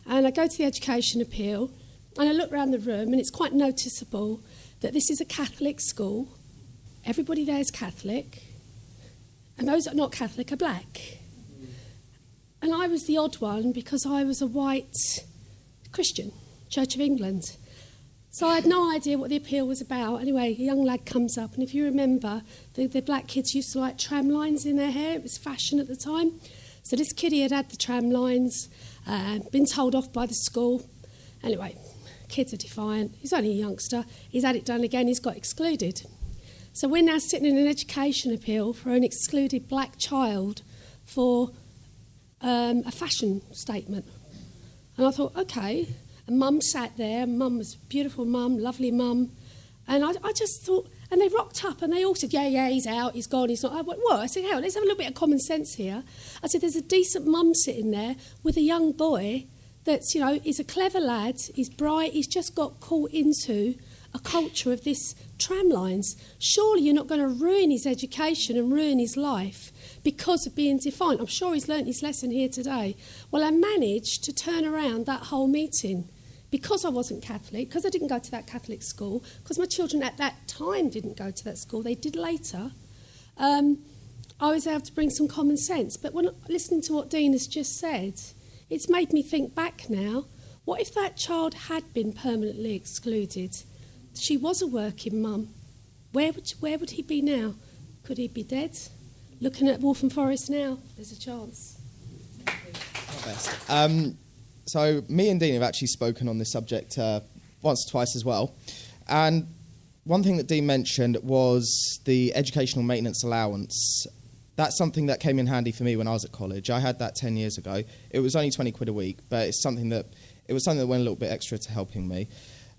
And I go to the education appeal and I look around the room, and it's quite noticeable that this is a Catholic school. Everybody there is Catholic. and those that are not Catholic are black. And I was the odd one because I was a white Christian, Church of England. So I had no idea what the appeal was about. Anyway, a young lad comes up, and if you remember, the black kids used to like tram lines in their hair. It was fashion at the time. So this kiddie had the tram lines, been told off by the school. Anyway, kids are defiant. He's only a youngster. He's had it done again. He's got excluded. So we're now sitting in an education appeal for an excluded black child for a fashion statement. And I thought, OK. And Mum sat there. Mum was a beautiful mum, lovely mum. And I just thought, and they rocked up and they all said, yeah, he's out, he's gone, he's not. I went, what? I said, hell, let's have a little bit of common sense here. I said, there's a decent mum sitting there with a young boy that's, he's a clever lad, he's bright, he's just got caught into a culture of this tram lines. Surely you're not going to ruin his education and ruin his life because of being defiant. I'm sure he's learnt his lesson here today. Well, I managed to turn around that whole meeting because I wasn't Catholic, because I didn't go to that Catholic school, because my children at that time didn't go to that school, they did later. I was able to bring some common sense. But when listening to what Dean has just said, it's made me think back now, what if that child had been permanently excluded? She was a working mum. Where would he be now? Could he be dead? Looking at Waltham Forest now, there's a chance. So me and Dean have actually spoken on this subject once or twice as well. And one thing that Dean mentioned was the educational maintenance allowance. That's something that came in handy for me when I was at college. I had that 10 years ago. It was only 20 quid a week, but it was something that went a little bit extra to helping me.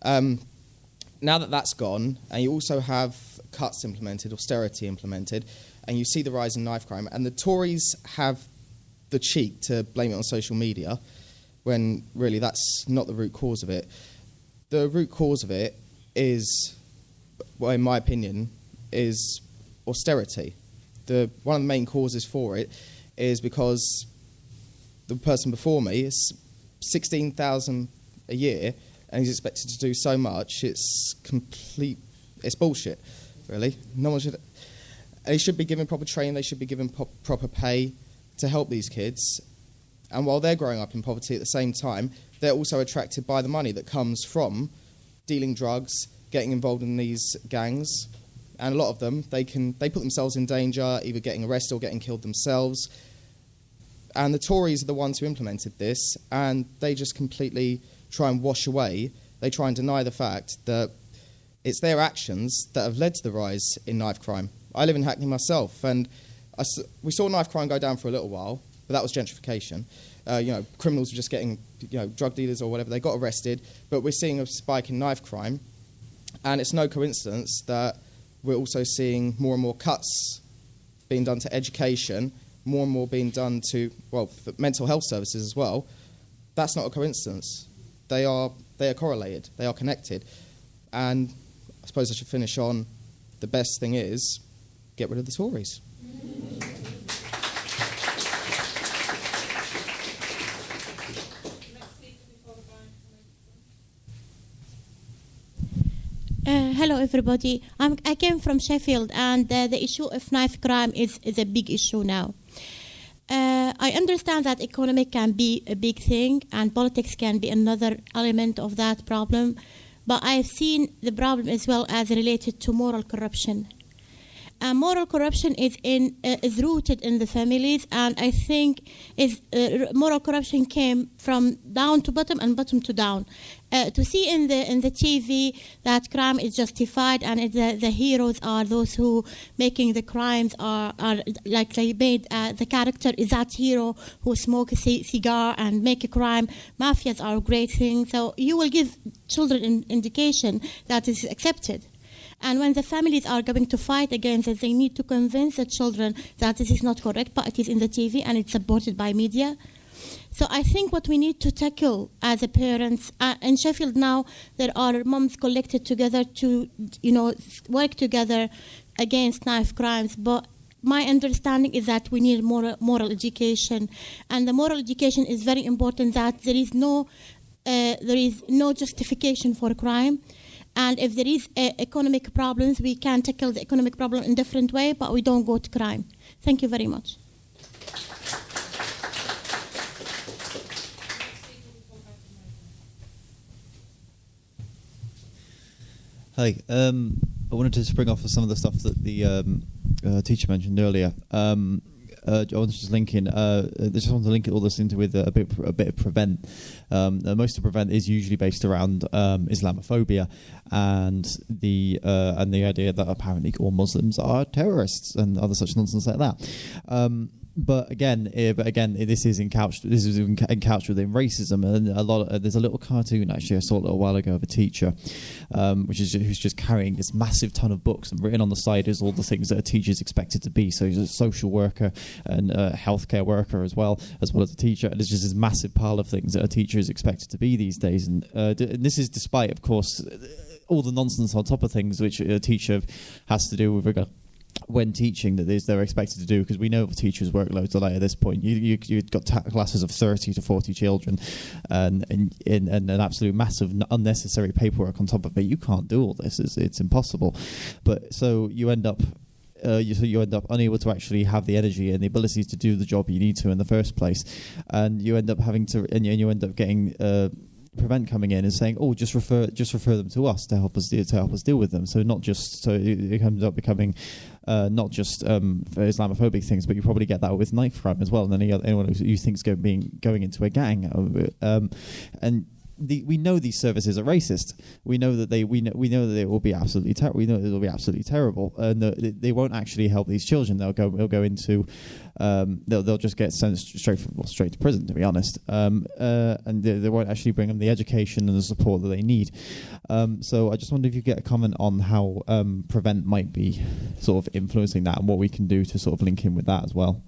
Now that that's gone, and you also have cuts implemented, austerity implemented, and you see the rise in knife crime, and the Tories have the cheek to blame it on social media, when really that's not the root cause of it. The root cause of it is, well, in my opinion, is austerity. One of the main causes for it is because the person before me is 16,000 a year, and he's expected to do so much. It's bullshit, really. No one should. They should be given proper training. They should be given proper pay to help these kids. And while they're growing up in poverty at the same time, they're also attracted by the money that comes from dealing drugs, getting involved in these gangs. And a lot of them, they put themselves in danger, either getting arrested or getting killed themselves. And the Tories are the ones who implemented this, and they just completely try and wash away. They try and deny the fact that it's their actions that have led to the rise in knife crime. I live in Hackney myself, and we saw knife crime go down for a little while, but that was gentrification. Criminals were just getting, drug dealers or whatever, they got arrested, but we're seeing a spike in knife crime, and it's no coincidence that we're also seeing more and more cuts being done to education, more and more being done to, for mental health services as well. That's not a coincidence. They are correlated, they are connected. And I suppose I should finish on the best thing is get rid of the Tories. Hello, everybody. I came from Sheffield, and the issue of knife crime is a big issue now. I understand that economic can be a big thing, and politics can be another element of that problem, but I've seen the problem as well as related to moral corruption. Moral corruption is rooted in the families, and I think moral corruption came from down to bottom and bottom to down. To see in the TV that crime is justified and the heroes are those who making the crimes are like they made the character is that hero who smoke a cigar and make a crime. Mafias are a great thing, so you will give children an indication that is accepted. And when the families are going to fight against it, they need to convince the children that this is not correct, but it is in the TV and it's supported by media. So I think what we need to tackle as a parents, in Sheffield now, there are moms collected together to, work together against knife crimes. But my understanding is that we need moral education. And the moral education is very important, that there is no justification for crime. And if there is economic problems, we can tackle the economic problem in different way, but we don't go to crime. Thank you very much. Hi. I wanted to spring off of some of the stuff that the teacher mentioned earlier. I wanted to just link in. Just want to link all this into with a bit of prevent. Most of prevent is usually based around Islamophobia and the idea that apparently all Muslims are terrorists and other such nonsense like that. But again, this is encouched within racism, and there's a little cartoon actually I saw a little while ago of a teacher, who's just carrying this massive ton of books, and written on the side is all the things that a teacher is expected to be. So he's a social worker and a healthcare worker as well as a teacher. And there's just this massive pile of things that a teacher is expected to be these days, and this is despite, of course, all the nonsense on top of things which a teacher has to do with regard when teaching that they're expected to do, because we know the teachers' workloads are like at this point. You've got classes of 30 to 40 children and an absolute massive unnecessary paperwork on top of it. You can't do all this. It's impossible. But so you end up unable to actually have the energy and the ability to do the job you need to in the first place, and you end up having to, and you end up getting prevent coming in and saying, "Oh, just refer them to us to help us deal with them." So it ends up becoming not just Islamophobic things, but you probably get that with knife crime as well, and anyone who thinks going into a gang, and. We know these services are racist. We know that they will be absolutely terrible. We know that it will be absolutely terrible, and they won't actually help these children. They'll go into they'll just get sent straight to prison, to be honest, and they won't actually bring them the education and the support that they need. So I just wondered if you get a comment on how prevent might be sort of influencing that, and what we can do to sort of link in with that as well.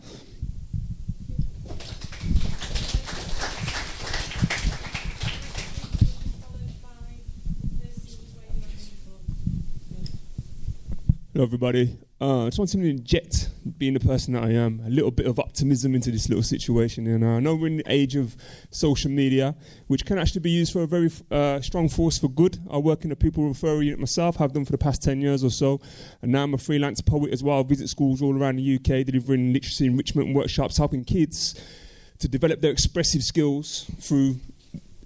Hello everybody. I just wanted to inject, being the person that I am, a little bit of optimism into this little situation. And I know we're in the age of social media, which can actually be used for a very strong force for good. I work in a people referral unit myself, have done for the past 10 years or so. And now I'm a freelance poet as well. I visit schools all around the UK, delivering literacy enrichment workshops, helping kids to develop their expressive skills through,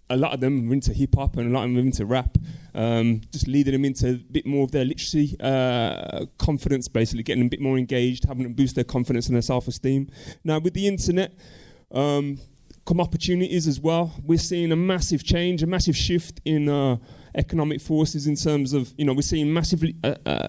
a lot of them are into hip-hop and a lot of them are into rap. Just leading them into a bit more of their literacy confidence, basically getting them a bit more engaged, having them boost their confidence and their self-esteem. Now, with the internet, come opportunities as well. We're seeing a massive change, a massive shift in economic forces in terms of, we're seeing massively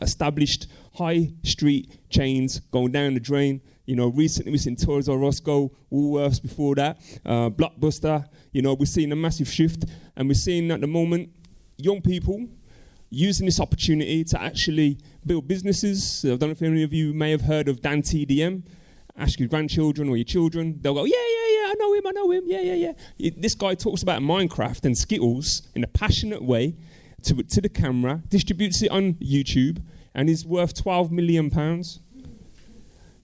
established high street chains going down the drain. Recently we've seen Toys R Us go, Woolworths before that, Blockbuster. We're seeing a massive shift, and we're seeing at the moment young people using this opportunity to actually build businesses. I don't know if any of you may have heard of Dan TDM. Ask your grandchildren or your children, they'll go, yeah, I know him, yeah. This guy talks about Minecraft and Skittles in a passionate way to the camera, distributes it on YouTube, and is worth £12 million.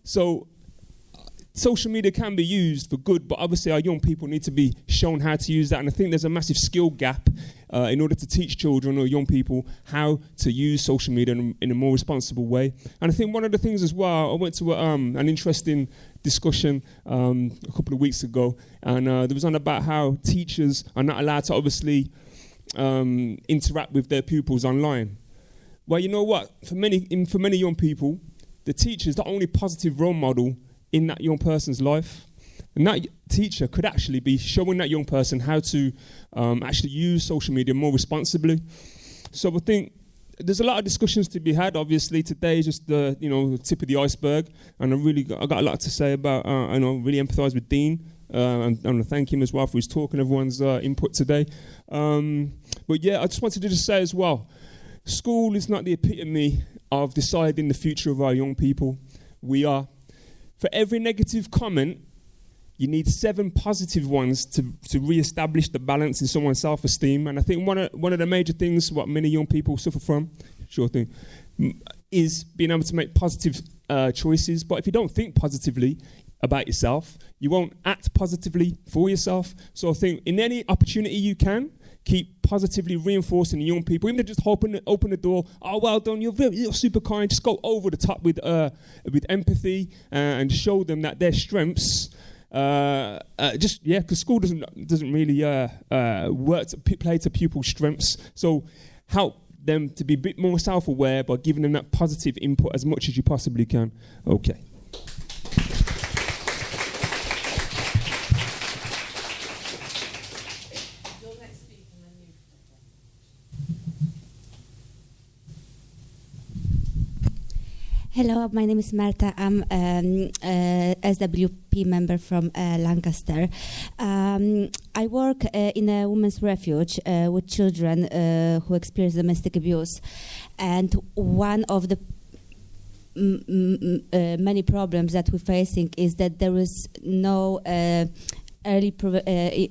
So social media can be used for good, but obviously our young people need to be shown how to use that. And I think there's a massive skill gap in order to teach children or young people how to use social media in a more responsible way. And I think one of the things as well, I went to an interesting discussion a couple of weeks ago, and there was on about how teachers are not allowed to obviously interact with their pupils online. Well, you know what? For many young people, the teacher is the only positive role model in that young person's life. And that teacher could actually be showing that young person how to actually use social media more responsibly. So I think there's a lot of discussions to be had. Obviously, today is just the tip of the iceberg, and I got a lot to say about. I really empathise with Dean, and I want to thank him as well for his talk and everyone's input today. But yeah, I just wanted to just say as well, school is not the epitome of deciding the future of our young people. We are. For every negative comment, you need 7 positive ones to re-establish the balance in someone's self-esteem. And I think one of the major things what many young people suffer from, is being able to make positive choices. But if you don't think positively about yourself, you won't act positively for yourself. So I think in any opportunity you can, keep positively reinforcing the young people, even if just open the door. Oh, well done, you're super kind. Just go over the top with empathy and show them that their strengths. Because school doesn't really play to pupils' strengths. So help them to be a bit more self-aware by giving them that positive input as much as you possibly can. Okay. Hello, my name is Marta. I'm SWP member from Lancaster. I work in a women's refuge with children who experience domestic abuse. And one of the many problems that we're facing is that there is no early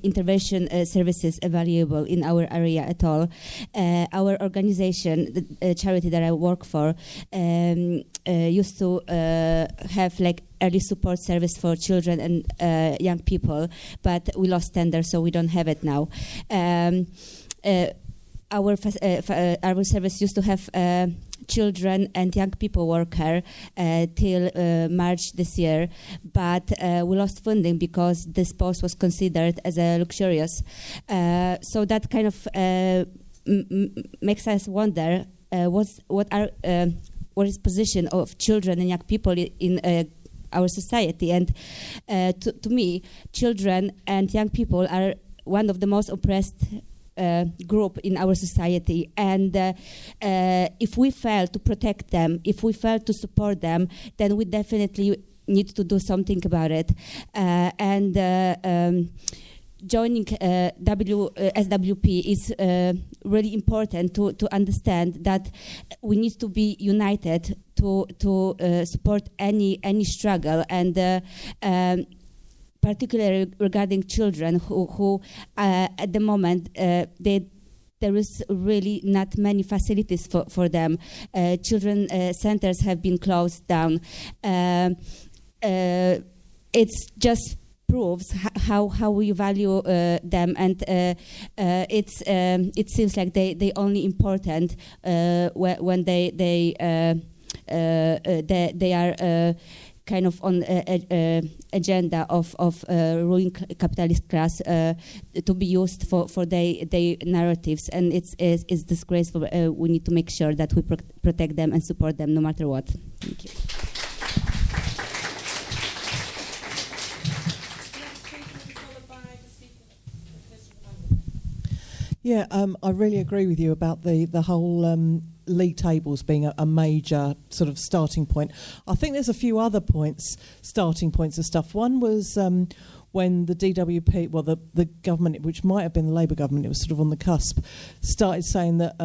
intervention services available in our area at all. Our organization, the charity that I work for, used to have like early support service for children and young people, but we lost tender, so we don't have it now. Our service used to have children and young people worker till March this year, but we lost funding because this post was considered as a luxurious. So that kind of makes us wonder what is position of children and young people in our society. And to me, children and young people are one of the most oppressed group in our society, and if we fail to protect them, if we fail to support them, then we definitely need to do something about it. Joining SWP is really important to understand that we need to be united to support any struggle, and particularly regarding children who at the moment there is really not many facilities for them. Children centers have been closed down. It's just proves how we value them, and it seems like they only important when they are kind of on agenda of ruling capitalist class to be used for their narratives, and it's disgraceful. We need to make sure that we protect them and support them no matter what. Thank you. Yeah, I really agree with you about the whole league tables being a major sort of starting point. I think there's a few other starting points of stuff. One was when the DWP, well, the government, which might have been the Labour government, it was sort of on the cusp, started saying that,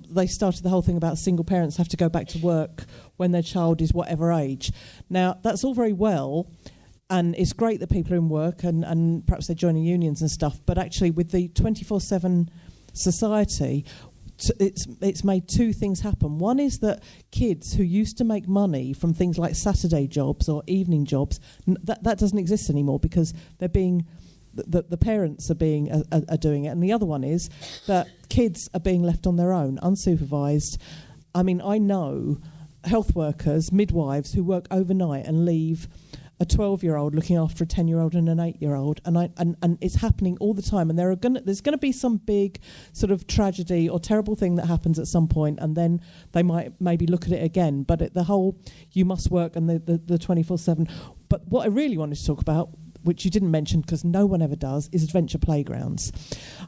they started the whole thing about single parents have to go back to work when their child is whatever age. Now, that's all very well, and it's great that people are in work and perhaps they're joining unions and stuff, but actually with the 24/7 society, it's made two things happen. One is that kids who used to make money from things like Saturday jobs or evening jobs, that doesn't exist anymore because they're being the parents are doing it. And the other one is that kids are being left on their own, unsupervised. I mean, I know health workers, midwives who work overnight and leave a 12-year-old looking after a 10-year-old and an 8-year-old, and it's happening all the time. And there's going to be some big sort of tragedy or terrible thing that happens at some point, and then they might maybe look at it again. But the whole you must work and the 24/7. But what I really wanted to talk about, which you didn't mention because no one ever does, is adventure playgrounds.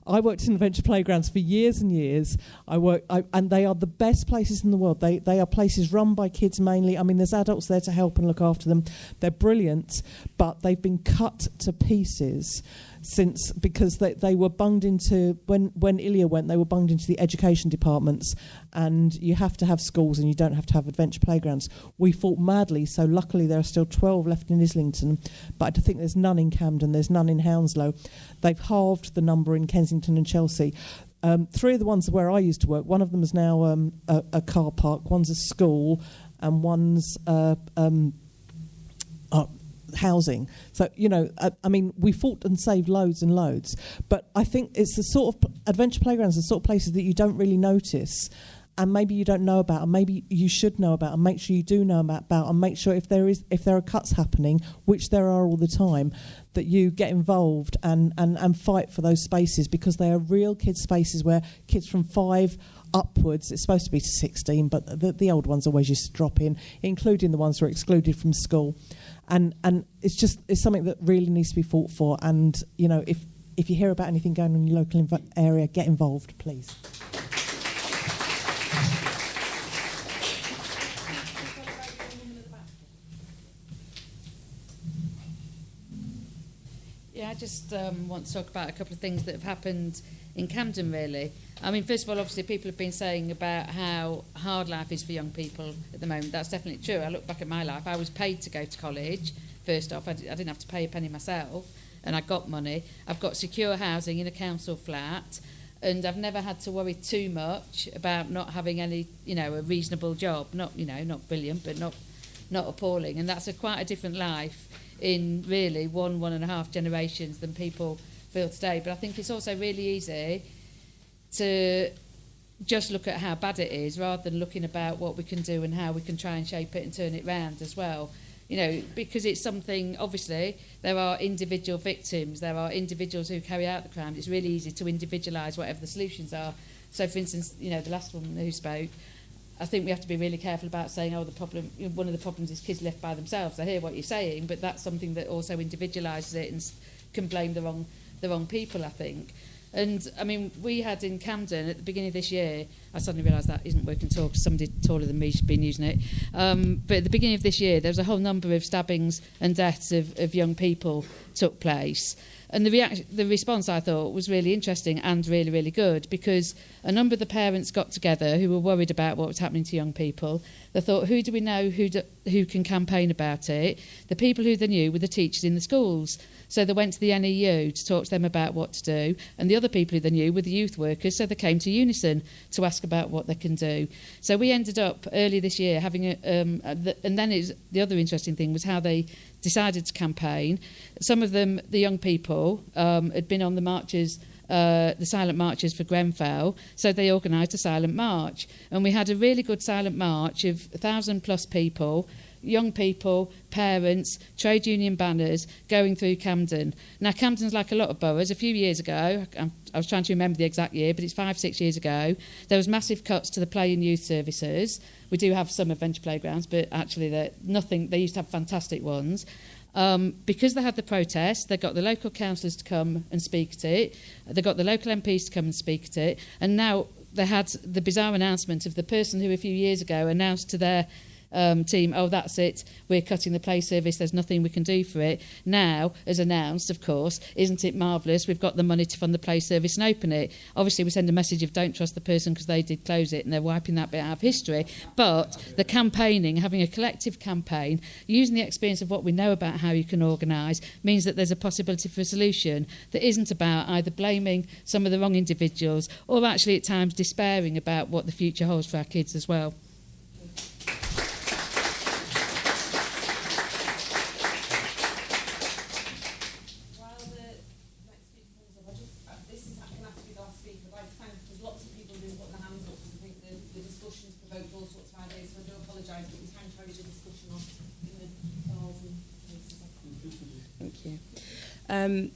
I worked in adventure playgrounds for years and years. And they are the best places in the world. They are places run by kids mainly. I mean, there's adults there to help and look after them. They're brilliant, but they've been cut to pieces because they were bunged into, when Ilya went, they were bunged into the education departments, and you have to have schools and you don't have to have adventure playgrounds. We fought madly, so luckily there are still 12 left in Islington, but I think there's none in Camden, there's none in Hounslow. They've halved the number in Kensington and Chelsea. Three of the ones where I used to work, one of them is now a car park, one's a school, and one's housing. So, I mean, we fought and saved loads and loads, but I think it's the sort of adventure playgrounds, the sort of places that you don't really notice, and maybe you don't know about, and maybe you should know about, and make sure you do know about, and make sure if there are cuts happening, which there are all the time, that you get involved and fight for those spaces, because they are real kids' spaces where kids from 5 upwards, it's supposed to be to 16, but the old ones always used to drop in, including the ones who are excluded from school, and it's something that really needs to be fought for. And if you hear about anything going on in your local area, get involved, please. Yeah, I just want to talk about a couple of things that have happened in Camden, really. I mean, first of all, obviously, people have been saying about how hard life is for young people at the moment. That's definitely true. I look back at my life. I was paid to go to college, first off. I didn't have to pay a penny myself, and I got money. I've got secure housing in a council flat, and I've never had to worry too much about not having any, a reasonable job. Not brilliant, but not appalling. And that's quite a different life in really 1.5 generations than people feel today. But I think it's also really easy to just look at how bad it is rather than looking about what we can do and how we can try and shape it and turn it round as well. Because it's something, obviously, there are individual victims, there are individuals who carry out the crime. It's really easy to individualise whatever the solutions are. So, for instance, the last woman who spoke, I think we have to be really careful about saying, one of the problems is kids left by themselves. I hear what you're saying, but that's something that also individualises it and can blame the wrong people, I think. And, I mean, we had in Camden at the beginning of this year, I suddenly realised that isn't working at all because somebody taller than me has been using it. But at the beginning of this year, there was a whole number of stabbings and deaths of young people took place. And the response, I thought, was really interesting and really, really good, because a number of the parents got together who were worried about what was happening to young people. They thought, who do we know who can campaign about it? The people who they knew were the teachers in the schools. So they went to the NEU to talk to them about what to do. And the other people who they knew were the youth workers, so they came to Unison to ask about what they can do. So we ended up early this year having and then the other interesting thing was how they decided to campaign. Some of them, the young people, had been on the marches, the silent marches for Grenfell, so they organised a silent march. And we had a really good silent march of 1,000+ people, young people, parents, trade union banners going through Camden. Now, Camden's like a lot of boroughs. A few years ago, I was trying to remember the exact year, but it's 5-6 years ago, there was massive cuts to the play and youth services. We do have some adventure playgrounds, but actually they used to have fantastic ones. Because they had the protest, they got the local councillors to come and speak at it, they got the local MPs to come and speak at it, and now they had the bizarre announcement of the person who a few years ago announced to their team, oh, that's it, we're cutting the play service, there's nothing we can do for it. Now, as announced, of course, isn't it marvellous, we've got the money to fund the play service and open it. Obviously, we send a message of don't trust the person because they did close it and they're wiping that bit out of history. But the campaigning, having a collective campaign, using the experience of what we know about how you can organise, means that there's a possibility for a solution that isn't about either blaming some of the wrong individuals or actually at times despairing about what the future holds for our kids as well.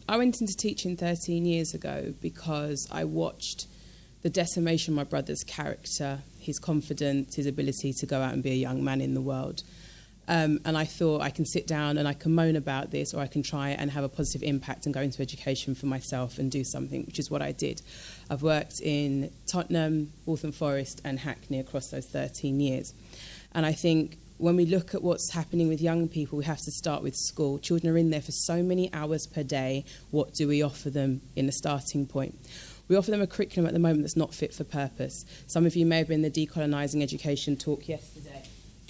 I went into teaching 13 years ago because I watched the decimation of my brother's character, his confidence, his ability to go out and be a young man in the world. And I thought I can sit down and I can moan about this, or I can try and have a positive impact and go into education for myself and do something, which is what I did. I've worked in Tottenham, Waltham Forest and Hackney across those 13 years. And I think when we look at what's happening with young people, we have to start with school. Children are in there for so many hours per day. What do we offer them in a starting point? We offer them a curriculum at the moment that's not fit for purpose. Some of you may have been in the decolonising education talk yesterday.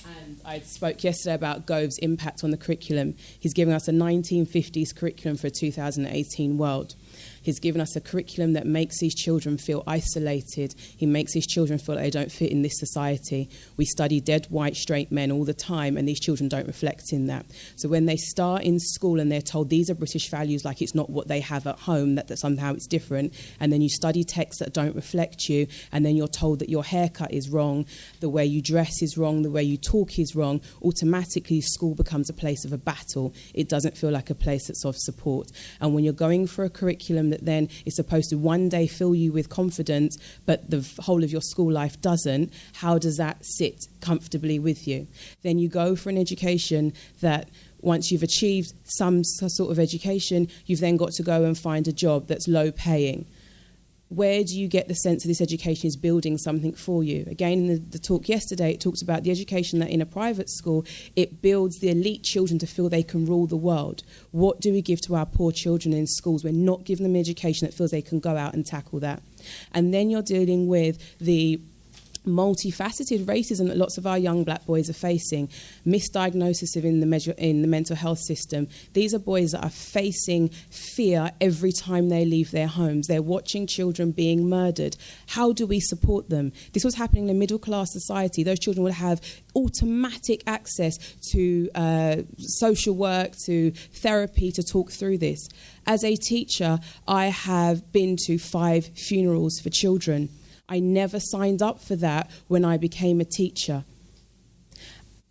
And I spoke yesterday about Gove's impact on the curriculum. He's giving us a 1950s curriculum for a 2018 world. He's given us a curriculum that makes these children feel isolated. He makes these children feel like they don't fit in this society. We study dead white straight men all the time, and these children don't reflect in that. So when they start in school and they're told these are British values, like it's not what they have at home, that somehow it's different, and then you study texts that don't reflect you, and then you're told that your haircut is wrong, the way you dress is wrong, the way you talk is wrong, automatically school becomes a place of a battle. It doesn't feel like a place that's of support. And when you're going for a curriculum that then is supposed to one day fill you with confidence, but the whole of your school life doesn't, how does that sit comfortably with you? Then you go for an education that once you've achieved some sort of education, you've then got to go and find a job that's low paying. Where do you get the sense that this education is building something for you? Again, in the talk yesterday, it talks about the education that in a private school, it builds the elite children to feel they can rule the world. What do we give to our poor children in schools? We're not giving them an education that feels they can go out and tackle that. And then you're dealing with the multifaceted racism that lots of our young black boys are facing, misdiagnosis in the mental health system. These are boys that are facing fear every time they leave their homes. They're watching children being murdered. How do we support them? This was happening in a middle class society. Those children would have automatic access to social work, to therapy, to talk through this. As a teacher, I have been to 5 funerals for children. I never signed up for that when I became a teacher.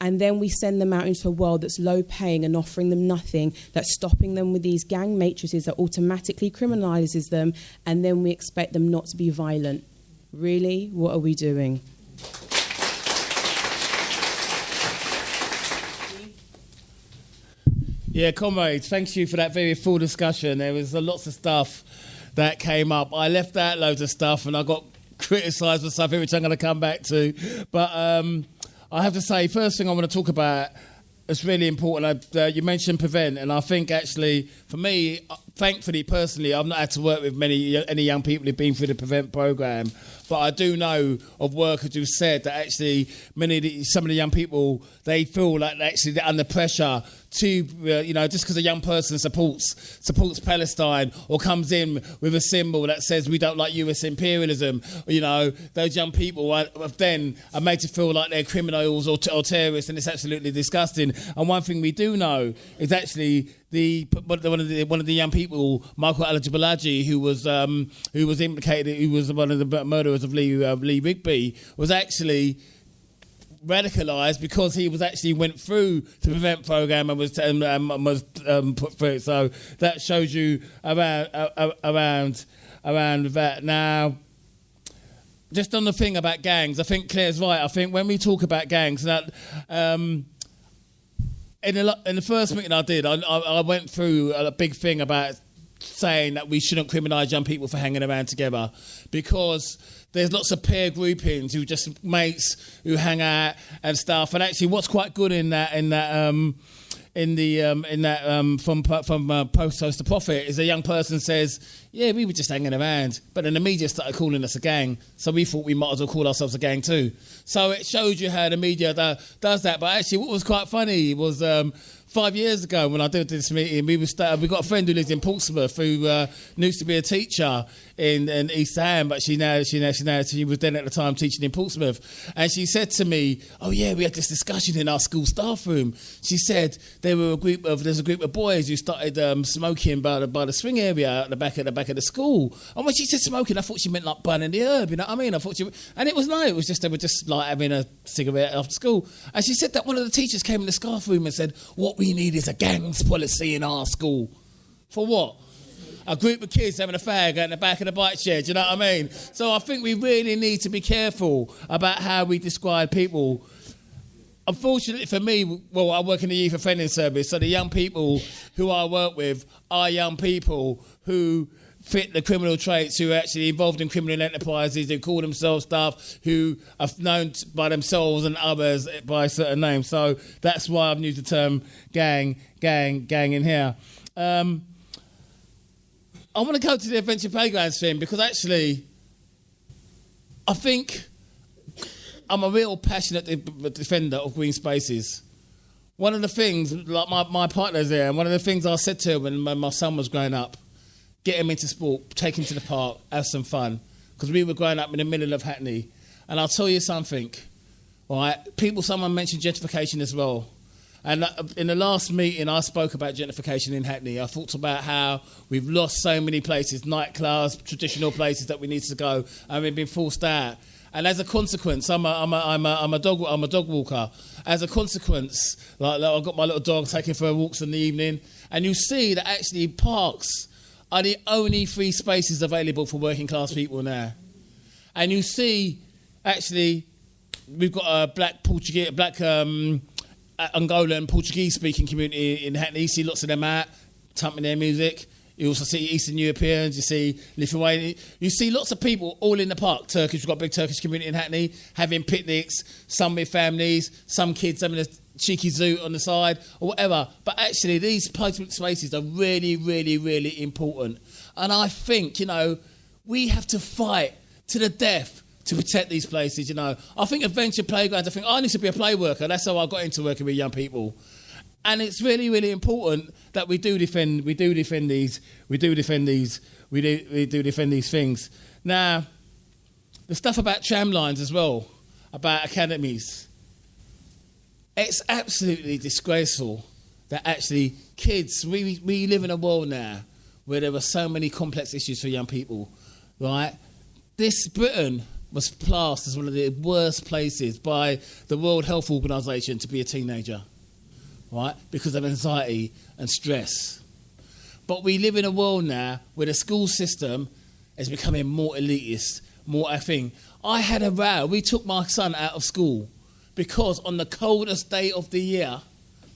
And then we send them out into a world that's low paying and offering them nothing, that's stopping them with these gang matrices that automatically criminalises them, and then we expect them not to be violent. Really? What are we doing? Yeah, comrades, thank you for that very full discussion. There was lots of stuff that came up. I left out loads of stuff and I got criticised for something which I'm going to come back to. But I have to say, first thing I want to talk about, it's really important. You mentioned prevent, and I think actually, for me, thankfully, personally, I've not had to work with any young people who've been through the prevent programme. But I do know of workers who said that actually some of the young people, they feel like actually they're under pressure to, just because a young person supports Palestine or comes in with a symbol that says we don't like US imperialism, those young people then are made to feel like they're criminals or terrorists, and it's absolutely disgusting. And one thing we do know is actually one of the young people, Michael Al-Jabalaji, who was implicated, who was one of the murderers of Lee Rigby, was actually radicalised because he was actually went through the prevent programme and was put through it. So that shows you around that. Now, just on the thing about gangs, I think Claire's right. I think when we talk about gangs, that in the first meeting I did, I went through a big thing about saying that we shouldn't criminalise young people for hanging around together, because there's lots of peer groupings who just mates who hang out and stuff. And actually, what's quite good from Post Host to Profit is a young person says, yeah, we were just hanging around, but then the media started calling us a gang, so we thought we might as well call ourselves a gang too. So it shows you how the media does that. But actually, what was quite funny was 5 years ago when I did this meeting, we got a friend who lives in Portsmouth who used to be a teacher in East Ham, but she was then at the time teaching in Portsmouth, and she said to me, "Oh yeah, we had this discussion in our school staff room." She said there's a group of boys who started smoking by the swing area at the back of the school. And when she said smoking, I thought she meant like burning the herb. You know what I mean? And it was just they were just like having a cigarette after school. And she said that one of the teachers came in the staff room and said, "What we need is a gangs policy in our school." For what? A group of kids having a fag at the back of the bike shed, you know what I mean? So I think we really need to be careful about how we describe people. Unfortunately for me, I work in the youth offending service, so the young people who I work with are young people who fit the criminal traits, who are actually involved in criminal enterprises, who call themselves stuff, who are known by themselves and others by a certain name. So that's why I've used the term gang in here. I want to go to the adventure playgrounds thing, because actually I think I'm a real passionate defender of green spaces. One of the things, like my partner's there, and one of the things I said to him when my son was growing up, get him into sport, take him to the park, have some fun. Because we were growing up in the middle of Hackney. And I'll tell you something, right? Someone mentioned gentrification as well. And in the last meeting, I spoke about gentrification in Hackney. I talked about how we've lost so many places, nightclubs, traditional places that we need to go, and we've been forced out. And as a consequence, I'm a dog walker. As a consequence, like I've got my little dog taking for walks in the evening, and you see that actually parks are the only free spaces available for working class people now. And you see, actually, we've got a black Angolan Portuguese speaking community in Hackney. You see lots of them out, thumping their music. You also see Eastern Europeans, you see Lithuanian. You see lots of people all in the park. Turkish, we've got a big Turkish community in Hackney, having picnics, some with families, some kids having a cheeky zoo on the side, or whatever. But actually, these public spaces are really, really, really important. And I think, we have to fight to the death to protect these places, I think adventure playgrounds, I need to be a play worker. That's how I got into working with young people. And it's really, really important that we do defend these things. Now, the stuff about tram lines as well, about academies, it's absolutely disgraceful that actually kids, we live in a world now where there are so many complex issues for young people, right? Britain was classed as one of the worst places by the World Health Organization to be a teenager, right? Because of anxiety and stress. But we live in a world now where the school system is becoming more elitist, more a thing. I had a row. We took my son out of school because on the coldest day of the year,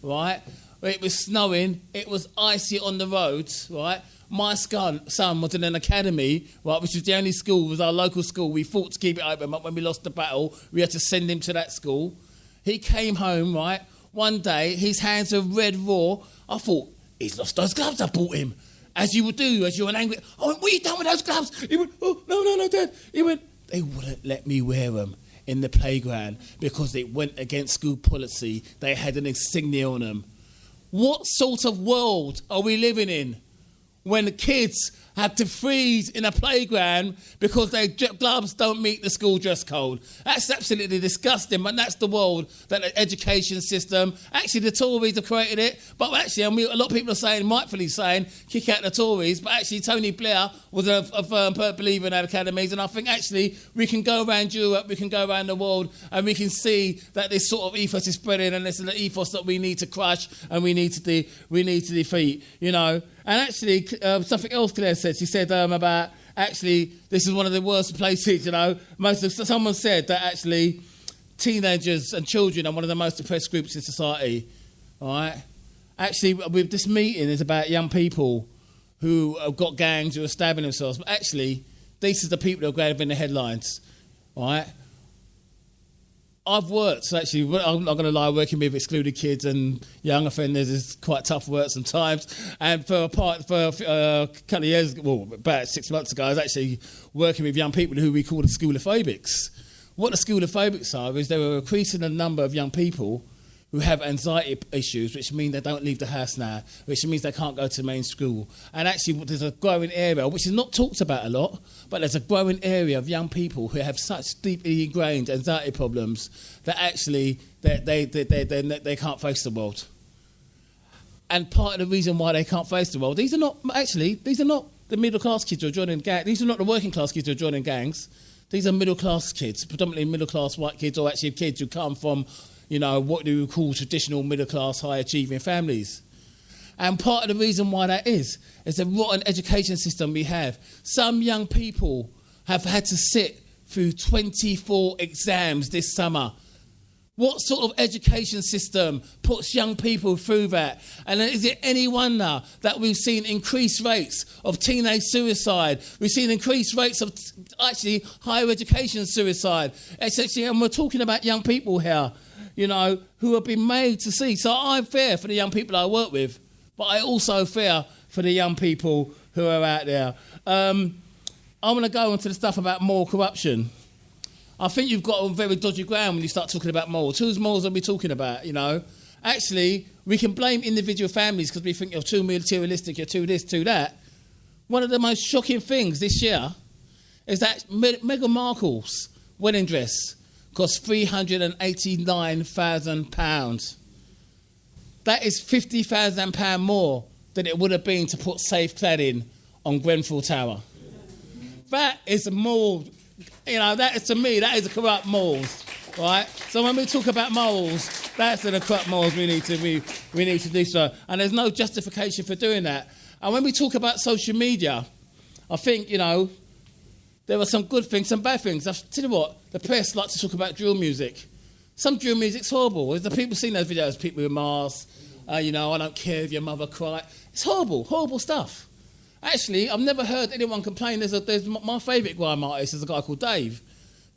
right, it was snowing, it was icy on the roads, right? My son was in an academy, right, which was the only school, was our local school. We fought to keep it open, but when we lost the battle, we had to send him to that school. He came home, right, one day, his hands were red raw. I thought, he's lost those gloves I bought him. As you would do, as you're an angry... I went, what are you done with those gloves? He went, oh, no, Dad. He went, they wouldn't let me wear them in the playground because it went against school policy. They had an insignia on them. What sort of world are we living in when the kids have to freeze in a playground because their gloves don't meet the school dress code? That's absolutely disgusting, but that's the world that the education system... Actually, the Tories have created it, but actually, a lot of people are saying, rightfully saying, kick out the Tories, but actually Tony Blair was a firm believer in our academies, and I think actually we can go around Europe, we can go around the world, and we can see that this sort of ethos is spreading, and this is the ethos that we need to crush and we need to defeat, And actually, something else Claire said, she said about, actually, this is one of the worst places, someone said that actually teenagers and children are one of the most oppressed groups in society, all right? Actually, with this meeting is about young people who have got gangs who are stabbing themselves, but actually, these are the people who are going to be in the headlines, all right? I've worked, actually, I'm not going to lie, working with excluded kids and young offenders is quite tough work sometimes. And for a couple of years, about 6 months ago, I was actually working with young people who we call the schoolophobics. What the schoolophobics are is they were increasing the number of young people who have anxiety issues, which mean they don't leave the house now, which means they can't go to main school. And actually, there's a growing area, which is not talked about a lot, but there's a growing area of young people who have such deeply ingrained anxiety problems that actually they can't face the world. And part of the reason why they can't face the world, these are not the middle-class kids who are joining gangs. These are not the working-class kids who are joining gangs. These are middle-class kids, predominantly middle-class white kids, or actually kids who come from what do we call traditional middle-class, high-achieving families. And part of the reason why that is the rotten education system we have. Some young people have had to sit through 24 exams this summer. What sort of education system puts young people through that? And is it any wonder that we've seen increased rates of teenage suicide? We've seen increased rates of actually higher education suicide. And we're talking about young people here, who have been made to see. So I fear for the young people I work with, but I also fear for the young people who are out there. I want to go on to the stuff about moral corruption. I think you've got on very dodgy ground when you start talking about morals. Whose morals are we talking about, you know? Actually, we can blame individual families because we think you're too materialistic, you're too this, too that. One of the most shocking things this year is that Meghan Markle's wedding dress cost £389,000. That is £50,000 more than it would have been to put safe cladding on Grenfell Tower. That is a moral, you know, that is, to me, that is a corrupt morals, right? So when we talk about morals, that's the corrupt morals we need to do so. And there's no justification for doing that. And when we talk about social media, I think, you know, there are some good things, some bad things. I'll tell you what, the press like to talk about drill music. Some drill music's horrible. There's the people seeing those videos, people with masks, you know, I don't care if your mother cried. It's horrible, horrible stuff. Actually, I've never heard anyone complain. There's my favourite grime artist is a guy called Dave.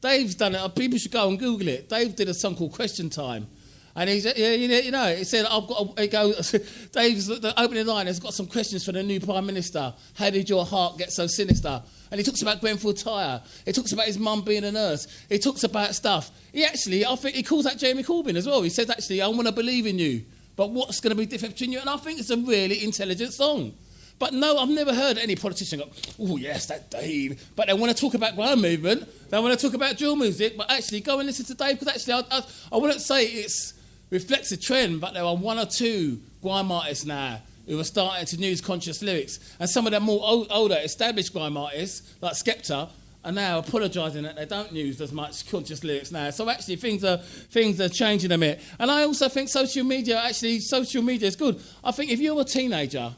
Dave's done it. People should go and Google it. Dave did a song called Question Time. And he's, you know, he said, Dave's, the opening line has got some questions for the new Prime Minister. How did your heart get so sinister? And he talks about Grenfell Tower. He talks about his mum being a nurse. He talks about stuff. I think he calls out Jeremy Corbyn as well. He says, actually, I want to believe in you. But what's going to be different between you? And I think it's a really intelligent song. But no, I've never heard any politician go, oh, yes, that Dave. But they want to talk about grime movement. They want to talk about drill music. But actually, go and listen to Dave. Because actually, I wouldn't say it reflects a trend, but there are one or two grime artists now who are starting to use conscious lyrics. And some of the more older, established grime artists, like Skepta, are now apologising that they don't use as much conscious lyrics now. So actually, things are changing a bit. And I also think social media is good. I think if you're a teenager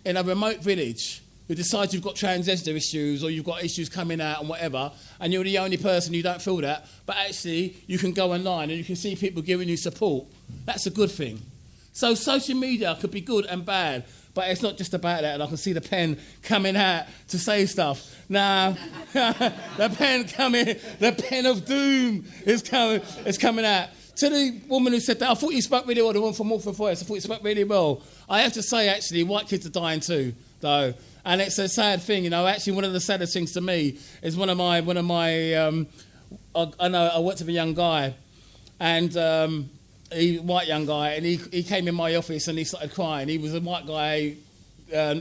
in a remote village who decides you've got transgender issues or you've got issues coming out and whatever, and you're the only person who don't feel that, but actually you can go online and you can see people giving you support, that's a good thing. So social media could be good and bad, but it's not just about that. And I can see the pen coming out to say stuff. Now, the pen of doom is coming out. To the woman who said that, I thought you spoke really well, the one from Walford Voice, I thought you spoke really well. I have to say, actually, white kids are dying too, though. And it's a sad thing, you know. Actually, one of the saddest things to me is I worked with a young guy, and white young guy, and he came in my office and he started crying. He was a white guy,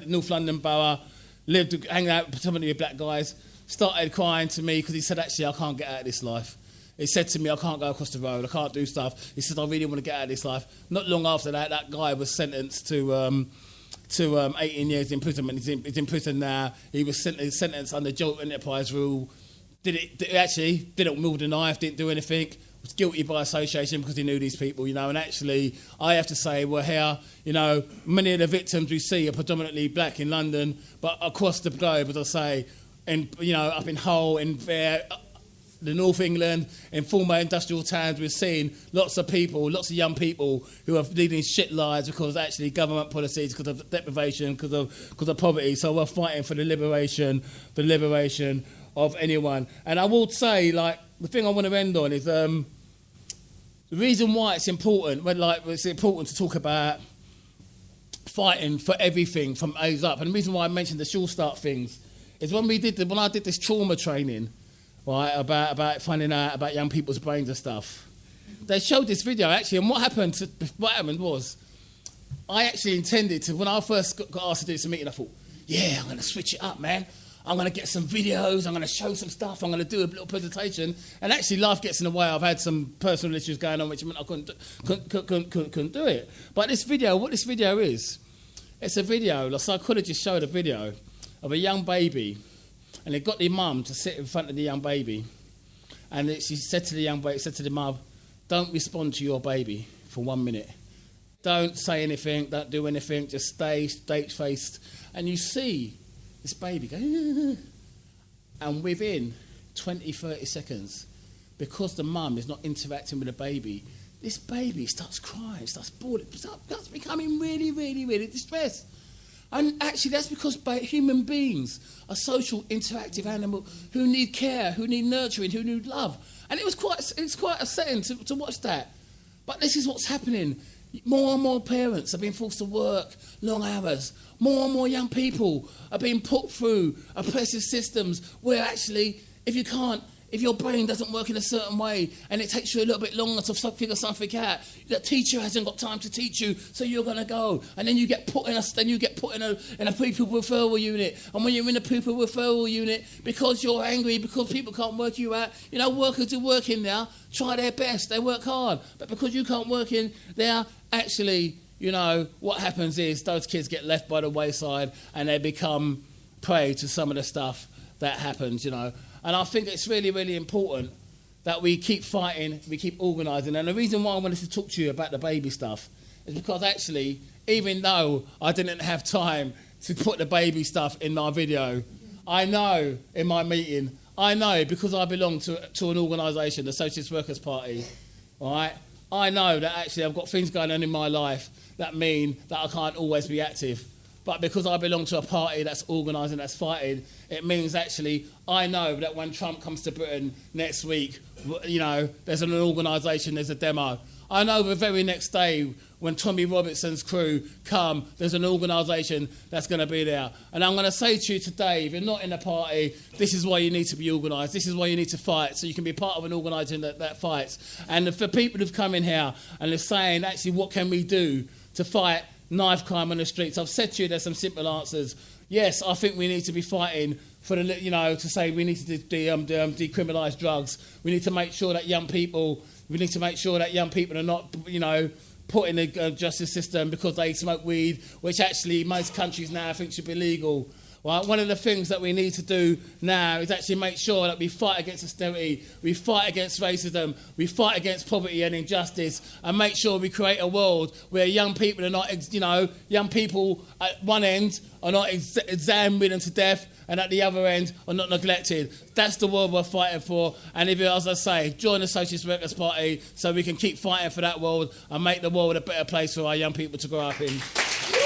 North London borough, hanging out predominantly with black guys, started crying to me because he said, actually, I can't get out of this life. He said to me, I can't go across the road, I can't do stuff. He said, I really want to get out of this life. Not long after that, that guy was sentenced to 18 years imprisonment. He's in prison now. He was sentenced under joint enterprise rule. Didn't wield a knife, didn't do anything. Was guilty by association because he knew these people, you know. And actually, I have to say, we're here, you know, many of the victims we see are predominantly black in London, but across the globe, as I say, up in Hull, in the North England, in former industrial towns, we're seeing lots of young people who are leading shit lives because actually government policies, because of deprivation, because of poverty. So we're fighting for the liberation of anyone. And I will say, like, the thing I want to end on is the reason why it's important, it's important to talk about fighting for everything from A's up. And the reason why I mentioned the Sure Start things is when I did this trauma training, right, about finding out about young people's brains and stuff. They showed this video, actually, and what happened was, I actually intended to, when I first got asked to do this meeting, I thought, yeah, I'm going to switch it up, man. I'm going to get some videos, I'm going to show some stuff, I'm going to do a little presentation. And actually, life gets in the way. I've had some personal issues going on, which meant I couldn't do it. But what this video is, it's a video, the psychologist showed a video of a young baby, and they got the mum to sit in front of the young baby. And she said to the mum, don't respond to your baby for 1 minute. Don't say anything, don't do anything, just stay straight-faced. And you see this baby go, and within 20, 30 seconds, because the mum is not interacting with the baby, this baby starts crying, starts bawling, starts becoming really, really, really distressed. And actually, that's because human beings are social, interactive animals who need care, who need nurturing, who need love. And it's quite upsetting to watch that. But this is what's happening. More and more parents are being forced to work long hours. More and more young people are being put through oppressive systems where actually, if if your brain doesn't work in a certain way and it takes you a little bit longer to figure something out, the teacher hasn't got time to teach you, so you're going to go. And then you get put in a pupil referral unit. And when you're in a pupil referral unit, because you're angry, because people can't work you out, workers who work in there try their best, they work hard. But because you can't work in there, actually, what happens is those kids get left by the wayside and they become prey to some of the stuff that happens, And I think it's really, really important that we keep fighting, we keep organising. And the reason why I wanted to talk to you about the baby stuff is because actually, even though I didn't have time to put the baby stuff in my video, I know in my meeting, because I belong to an organisation, the Socialist Workers Party, all right? I know that actually I've got things going on in my life that mean that I can't always be active. But because I belong to a party that's organising, that's fighting, it means actually I know that when Trump comes to Britain next week, there's an organisation, there's a demo. I know the very next day when Tommy Robertson's crew come, there's an organisation that's going to be there. And I'm going to say to you today, if you're not in a party, this is why you need to be organised. This is why you need to fight, so you can be part of an organisation that fights. And for people who've come in here and are saying, actually, what can we do to fight knife crime on the streets? I've said to you there's some simple answers. Yes, I think we need to be fighting for to say we need to decriminalise drugs. We need to make sure that young people are not, put in the justice system because they smoke weed, which actually most countries now think should be legal. Right? One of the things that we need to do now is actually make sure that we fight against austerity, we fight against racism, we fight against poverty and injustice, and make sure we create a world where young people are not, young people at one end are not exam ridden to death, and at the other end are not neglected. That's the world we're fighting for. And if, as I say, join the Socialist Workers Party so we can keep fighting for that world and make the world a better place for our young people to grow up in.